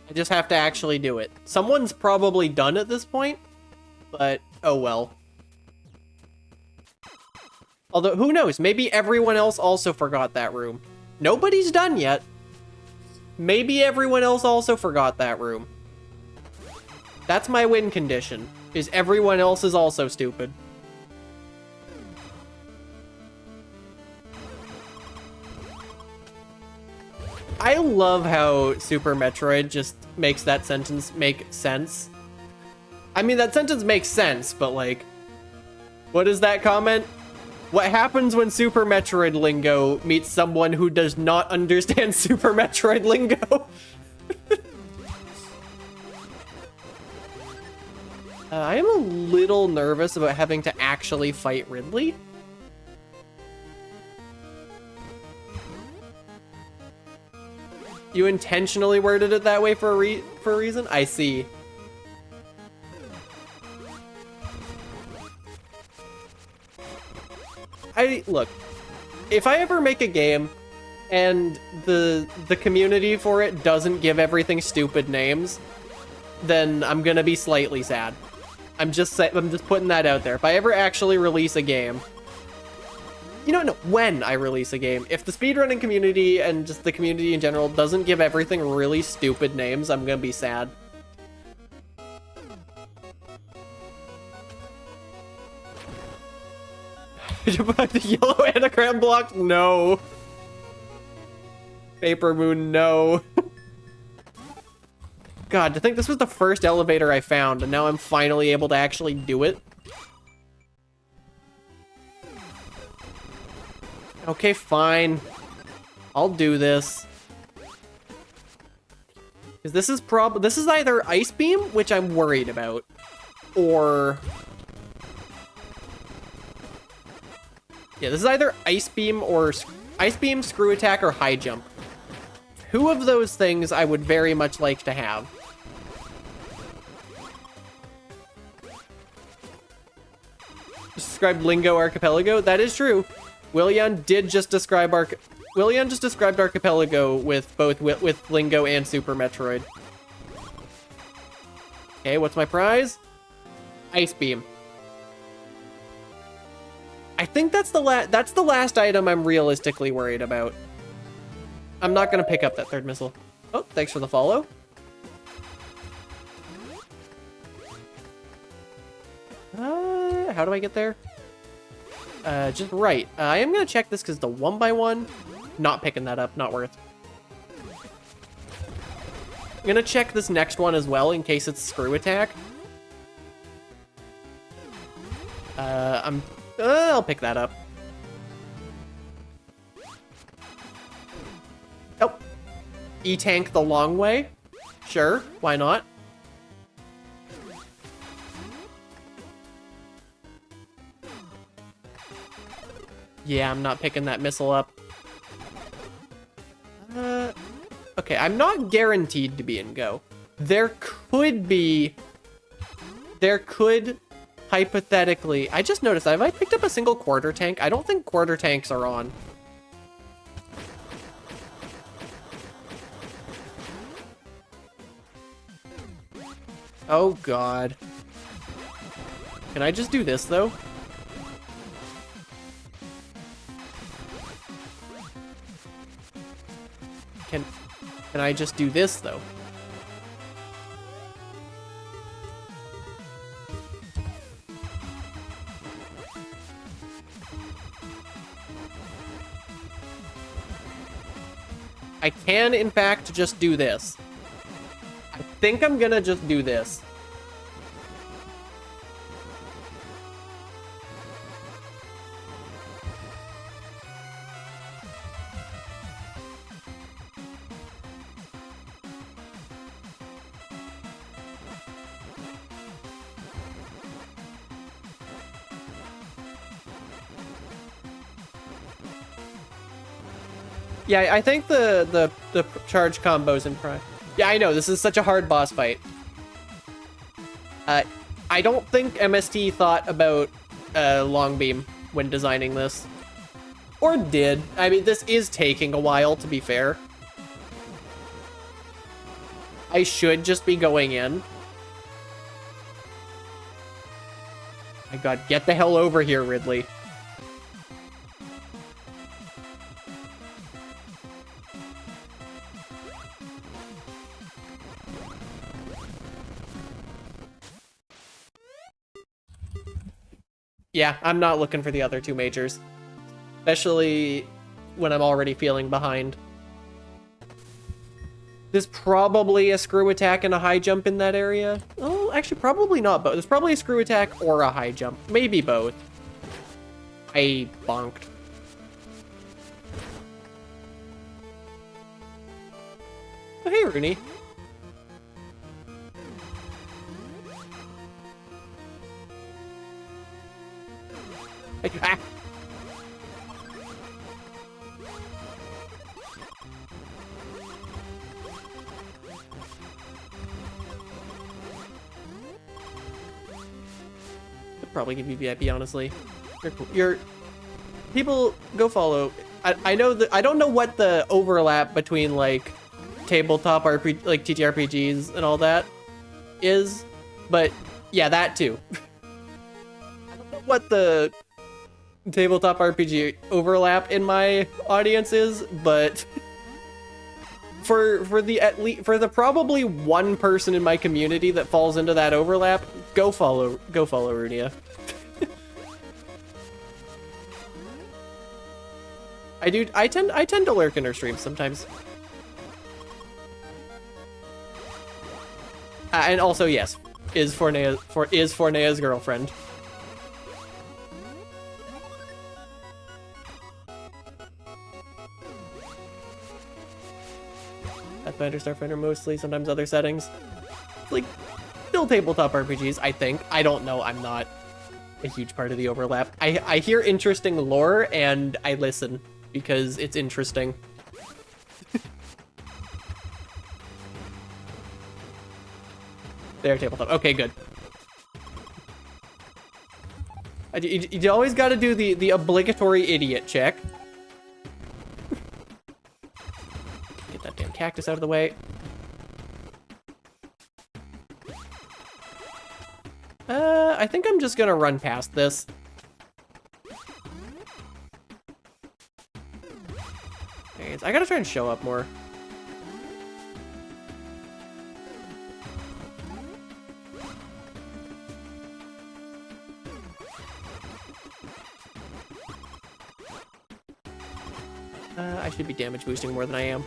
I just have to actually do it. Someone's probably done at this point, but oh well. Although, who knows? Maybe everyone else also forgot that room. Nobody's done yet. Maybe everyone else also forgot that room. That's my win condition, is everyone else is also stupid. I love how Super Metroid just makes that sentence make sense. I mean, that sentence makes sense, but like, what is that comment? What happens when Super Metroid lingo meets someone who does not understand Super Metroid lingo? I am a little nervous about having to actually fight Ridley. You intentionally worded it that way for a reason? I see. Look, if I ever make a game and the community for it doesn't give everything stupid names, then I'm gonna be slightly sad. I'm just putting that out there. If I ever actually release a game, you know, no, when I release a game, if the speedrunning community and just the community in general doesn't give everything really stupid names, I'm gonna be sad. The yellow anagram block? No. Paper Moon, no. God, to think this was the first elevator I found, and now I'm finally able to actually do it. Okay, fine. I'll do this. Because this is either Ice Beam, which I'm worried about, or... Yeah, this is either Ice Beam, Screw Attack, or High Jump. Two of those things I would very much like to have. Described Lingo Archipelago? That is true. Willian just described Archipelago with both with Lingo and Super Metroid. Okay, what's my prize? Ice Beam. I think that's the last item I'm realistically worried about. I'm not gonna pick up that third missile. Oh, thanks for the follow. How do I get there? Just right. I am gonna check this because the 1x1, not picking that up, not worth. I'm gonna check this next one as well in case it's Screw Attack. I'll pick that up. Oh, E-Tank the long way? Sure, why not? Yeah, I'm not picking that missile up. Okay, I'm not guaranteed to be in Go. There could hypothetically... I just noticed, have I picked up a single quarter tank? I don't think quarter tanks are on. Oh, God. Can I just do this, though? Can I just do this, though? I can, in fact, just do this. I think I'm gonna just do this. Yeah, I think the charge combos in Prime. Yeah, I know, this is such a hard boss fight. I don't think MST thought about Long Beam when designing this. Or did. I mean, this is taking a while, to be fair. I should just be going in. My God, get the hell over here, Ridley. Yeah, I'm not looking for the other two majors. Especially when I'm already feeling behind. There's probably a Screw Attack and a High Jump in that area. Oh, actually, probably not both. There's probably a Screw Attack or a High Jump. Maybe both. I bonked. Oh, hey, Rooney. Ah. I'd probably give you VIP, honestly. You're cool. People go follow. I know that I don't know what the overlap between like tabletop RPG, like TTRPGs and all that is, but yeah, that too. I don't know what the tabletop RPG overlap in my audience is, but for the probably one person in my community that falls into that overlap, go follow Runia. I tend to lurk in her streams sometimes. And also, yes, is Fornea's girlfriend. Pathfinder, Starfinder mostly, sometimes other settings. Like, still tabletop RPGs, I think. I don't know, I'm not a huge part of the overlap. I hear interesting lore, and I listen, because it's interesting. There, tabletop. Okay, good. You always gotta do the obligatory idiot check. Get that damn cactus out of the way. I think I'm just gonna run past this. I gotta try and show up more. I should be damage boosting more than I am.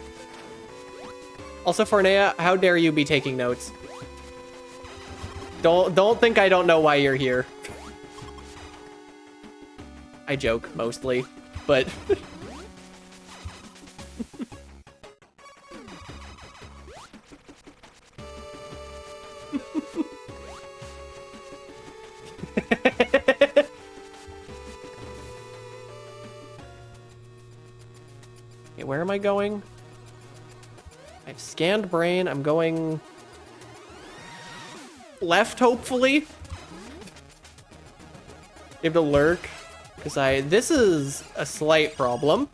Also, Fornea, how dare you be taking notes? Don't think I don't know why you're here. I joke, mostly, but... Okay, where am I going? I've scanned brain. I'm going left, hopefully. You have to lurk, because this is a slight problem.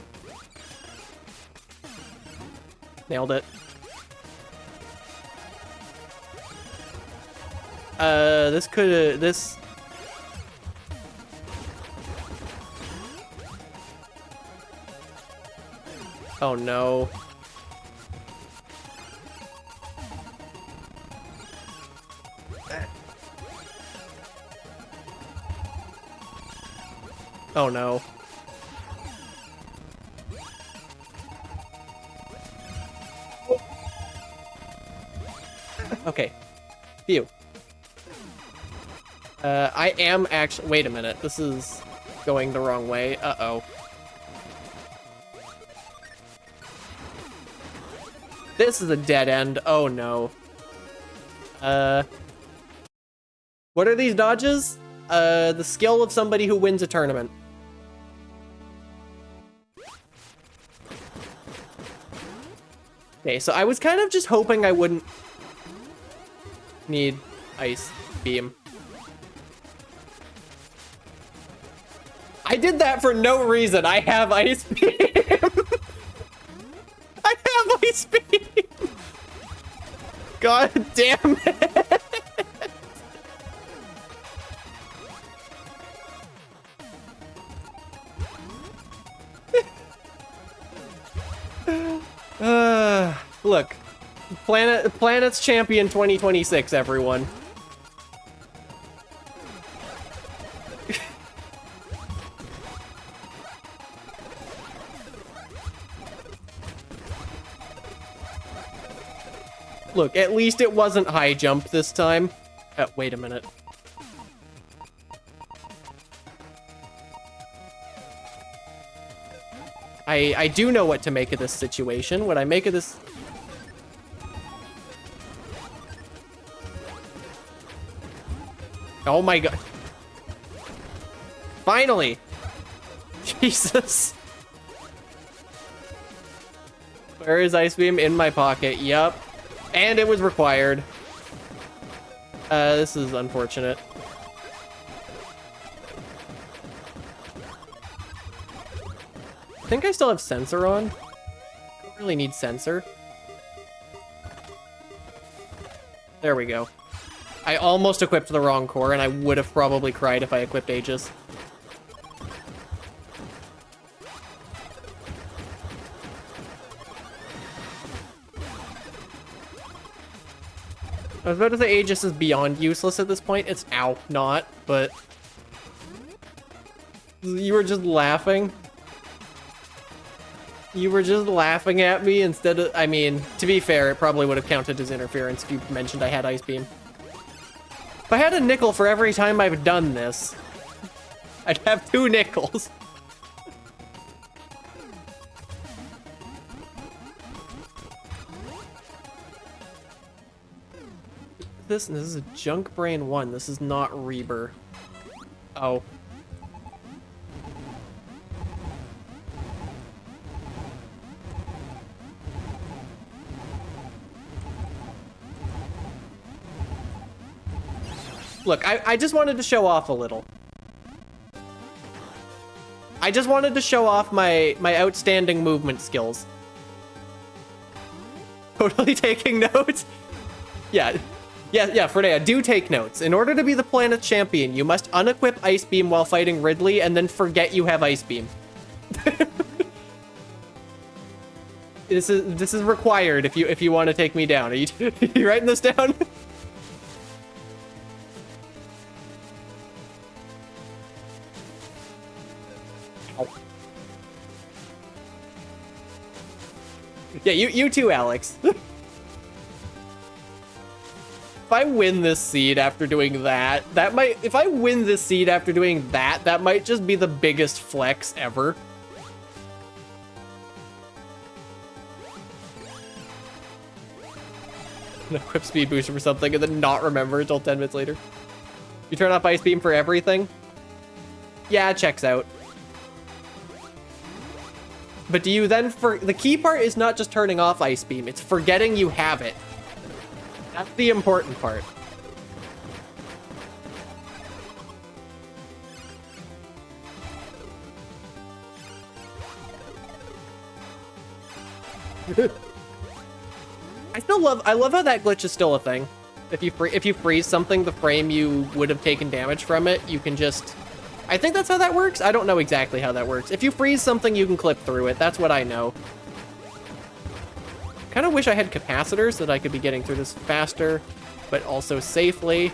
Nailed it. This. Oh no. Oh no. Okay. Phew. I am actually... Wait a minute. This is going the wrong way. Uh-oh. This is a dead end. Oh no. What are these dodges? The skill of somebody who wins a tournament. Okay, so I was kind of just hoping I wouldn't need Ice Beam. I did that for no reason. I have Ice Beam. I have Ice Beam. God damn it. Look, Planet's Champion 2026, everyone. Look, at least it wasn't high jump this time. Wait a minute. I do know what to make of this situation. What I make of this... Oh my god. Finally! Jesus. Where is Ice Beam? In my pocket. Yup. And it was required. This is unfortunate. I think I still have Sensor on. I don't really need Sensor. There we go. I almost equipped the wrong core, and I would have probably cried if I equipped Aegis. I was about to say Aegis is beyond useless at this point. It's not, but... You were just laughing. You were just laughing at me instead of... I mean, to be fair, it probably would have counted as interference if you mentioned I had Ice Beam. If I had a nickel for every time I've done this, I'd have 2 nickels. This is a Junk Brain 1. This is not Reaper. Oh. Look, I just wanted to show off a little. I just wanted to show off my outstanding movement skills. Totally taking notes. Yeah, Fredea, do take notes. In order to be the planet champion, you must unequip Ice Beam while fighting Ridley and then forget you have Ice Beam. This is required if you want to take me down. Are you writing this down? Yeah, you too, Alex. If I win this seed after doing that, if I win this seed after doing that, that might just be the biggest flex ever. Equip speed booster for something and then not remember until 10 minutes later. You turn off Ice Beam for everything? Yeah, it checks out. But do you then, the key part is not just turning off Ice Beam, it's forgetting you have it. That's the important part. I love how that glitch is still a thing. If you freeze something, the frame you would have taken damage from it, you can just... I think that's how that works. I don't know exactly how that works. If you freeze something, you can clip through it. That's what I know. Kind of wish I had capacitors so that I could be getting through this faster, but also safely.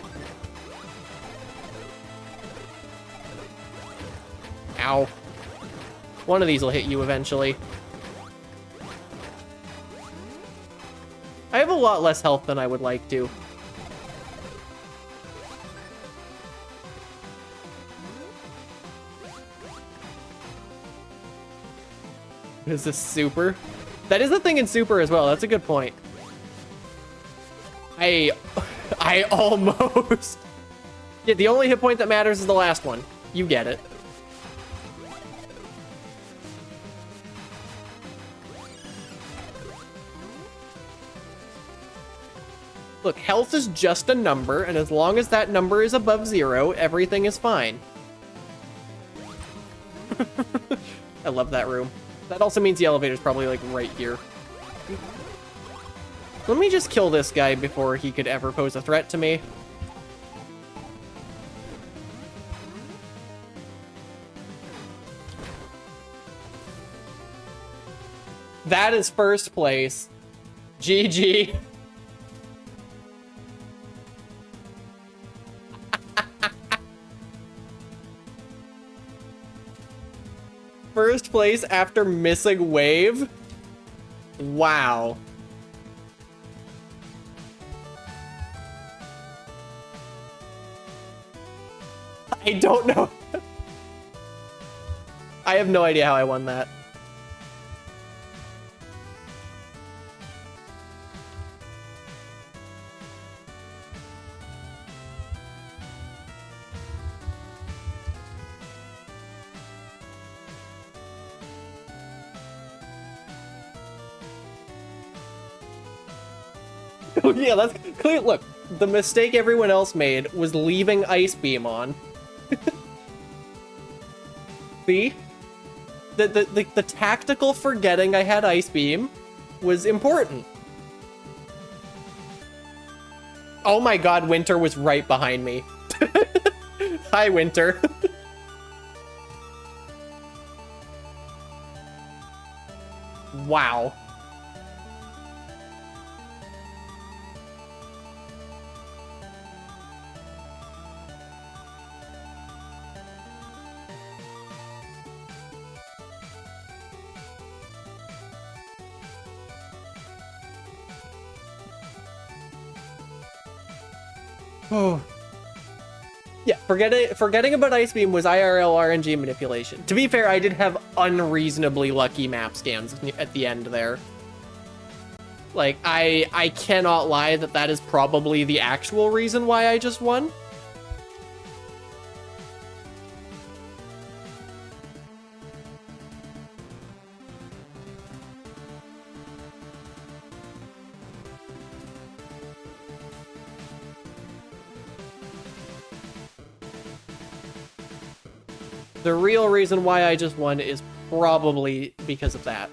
Ow. One of these will hit you eventually. I have a lot less health than I would like to. Is this super? That is a thing in super as well. That's a good point. I almost... Yeah, the only hit point that matters is the last one. You get it. Look, health is just a number, and as long as that number is above 0, everything is fine. I love that room. That also means the elevator's probably, like, right here. Let me just kill this guy before he could ever pose a threat to me. That is first place. GG. First place after missing wave? Wow. I don't know. I have no idea how I won that. Oh yeah, that's clear. Look, the mistake everyone else made was leaving Ice Beam on. See? The tactical forgetting I had Ice Beam was important. Oh my god, Winter was right behind me. Hi, Winter. Wow. Oh. Yeah, forgetting about Ice Beam was IRL RNG manipulation. To be fair, I did have unreasonably lucky map scans at the end there. Like, I cannot lie that that is probably the actual reason why I just won. The real reason why I just won is probably because of that.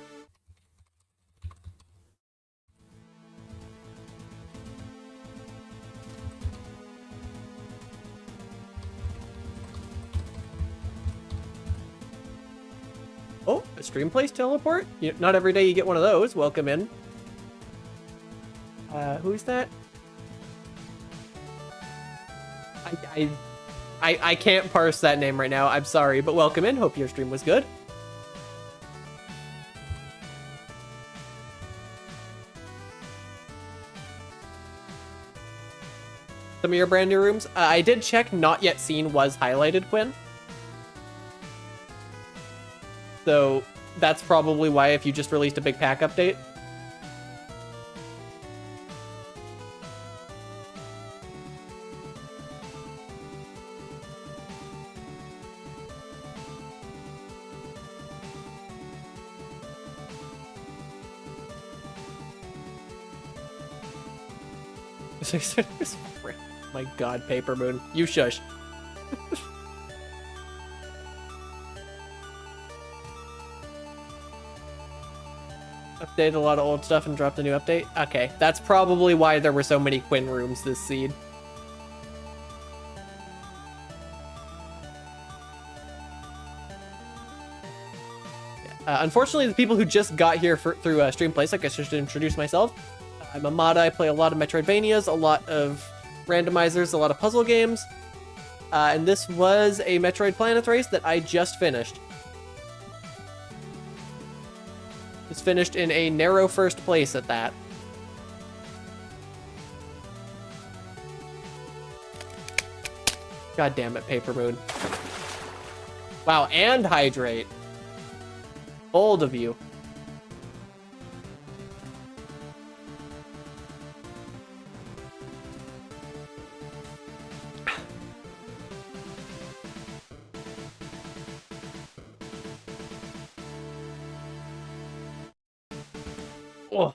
Oh, a stream place teleport? Not every day you get one of those. Welcome in. Who's that? I can't parse that name right now. I'm sorry, but welcome in. Hope your stream was good. Some of your brand new rooms. I did check. Not yet seen was highlighted, Quinn. So that's probably why if you just released a big pack update. My god, Paper Moon. You shush. Updated a lot of old stuff and dropped a new update? Okay, that's probably why there were so many Quinn rooms this seed. Unfortunately, the people who just got here through Streamplace, I guess I should introduce myself. I'm Amada. I play a lot of Metroidvanias, a lot of randomizers, a lot of puzzle games. And this was a Metroid Planets race that I just finished. It's finished in a narrow first place at that. God damn it, Paper Moon. Wow, and Hydrate. Bold of you. Oh.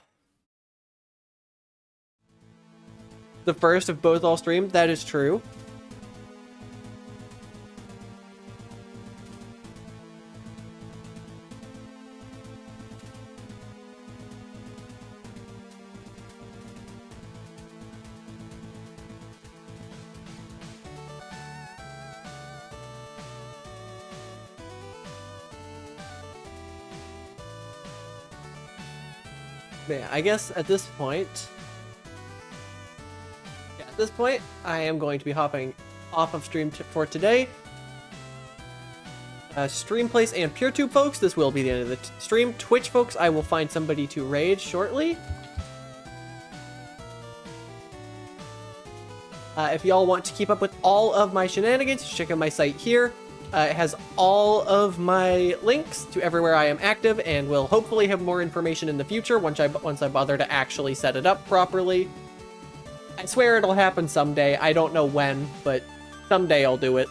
The first of both all streams, that is true. Yeah, I guess at this point... Yeah, at this point, I am going to be hopping off of stream for today. Streamplace and PureTube folks, this will be the end of the stream. Twitch folks, I will find somebody to raid shortly. If y'all want to keep up with all of my shenanigans, check out my site here. It has all of my links to everywhere I am active, and will hopefully have more information in the future once I bother to actually set it up properly. I swear it'll happen someday. I don't know when, but someday I'll do it.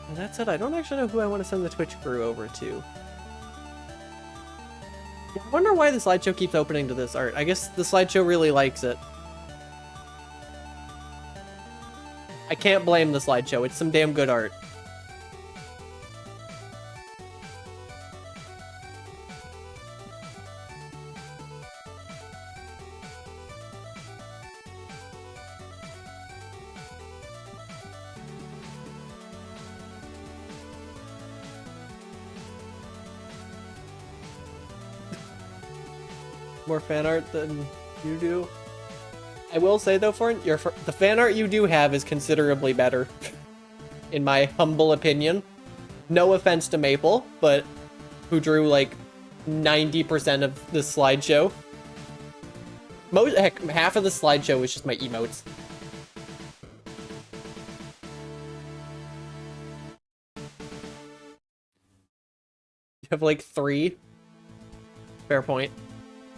And that said, I don't actually know who I want to send the Twitch crew over to. I wonder why the slideshow keeps opening to this art. I guess the slideshow really likes it. I can't blame the slideshow. It's some damn good art. More fan art than you do. I will say though, the fan art you do have is considerably better, in my humble opinion. No offense to Maple, but who drew like 90% of the slideshow. Heck, half of the slideshow was just my emotes. You have like 3. Fair point.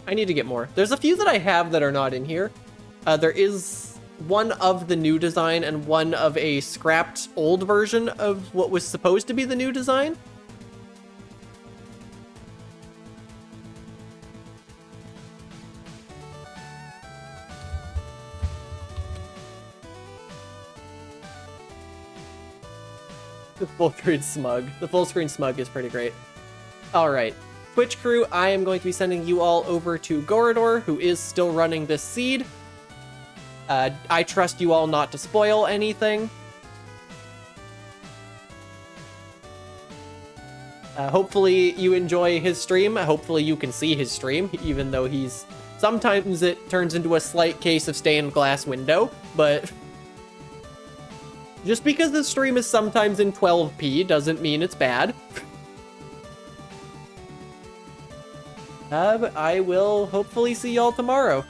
I need to get more. There's a few that I have that are not in here. There is one of the new design and one of a scrapped old version of what was supposed to be the new design. The full screen smug. The full screen smug is pretty great. All right. Twitch crew, I am going to be sending you all over to Gorador, who is still running this seed. I trust you all not to spoil anything. Hopefully you enjoy his stream. Hopefully you can see his stream, even though he's... Sometimes it turns into a slight case of stained glass window, but... Just because the stream is sometimes in 12p doesn't mean it's bad. But I will hopefully see y'all tomorrow.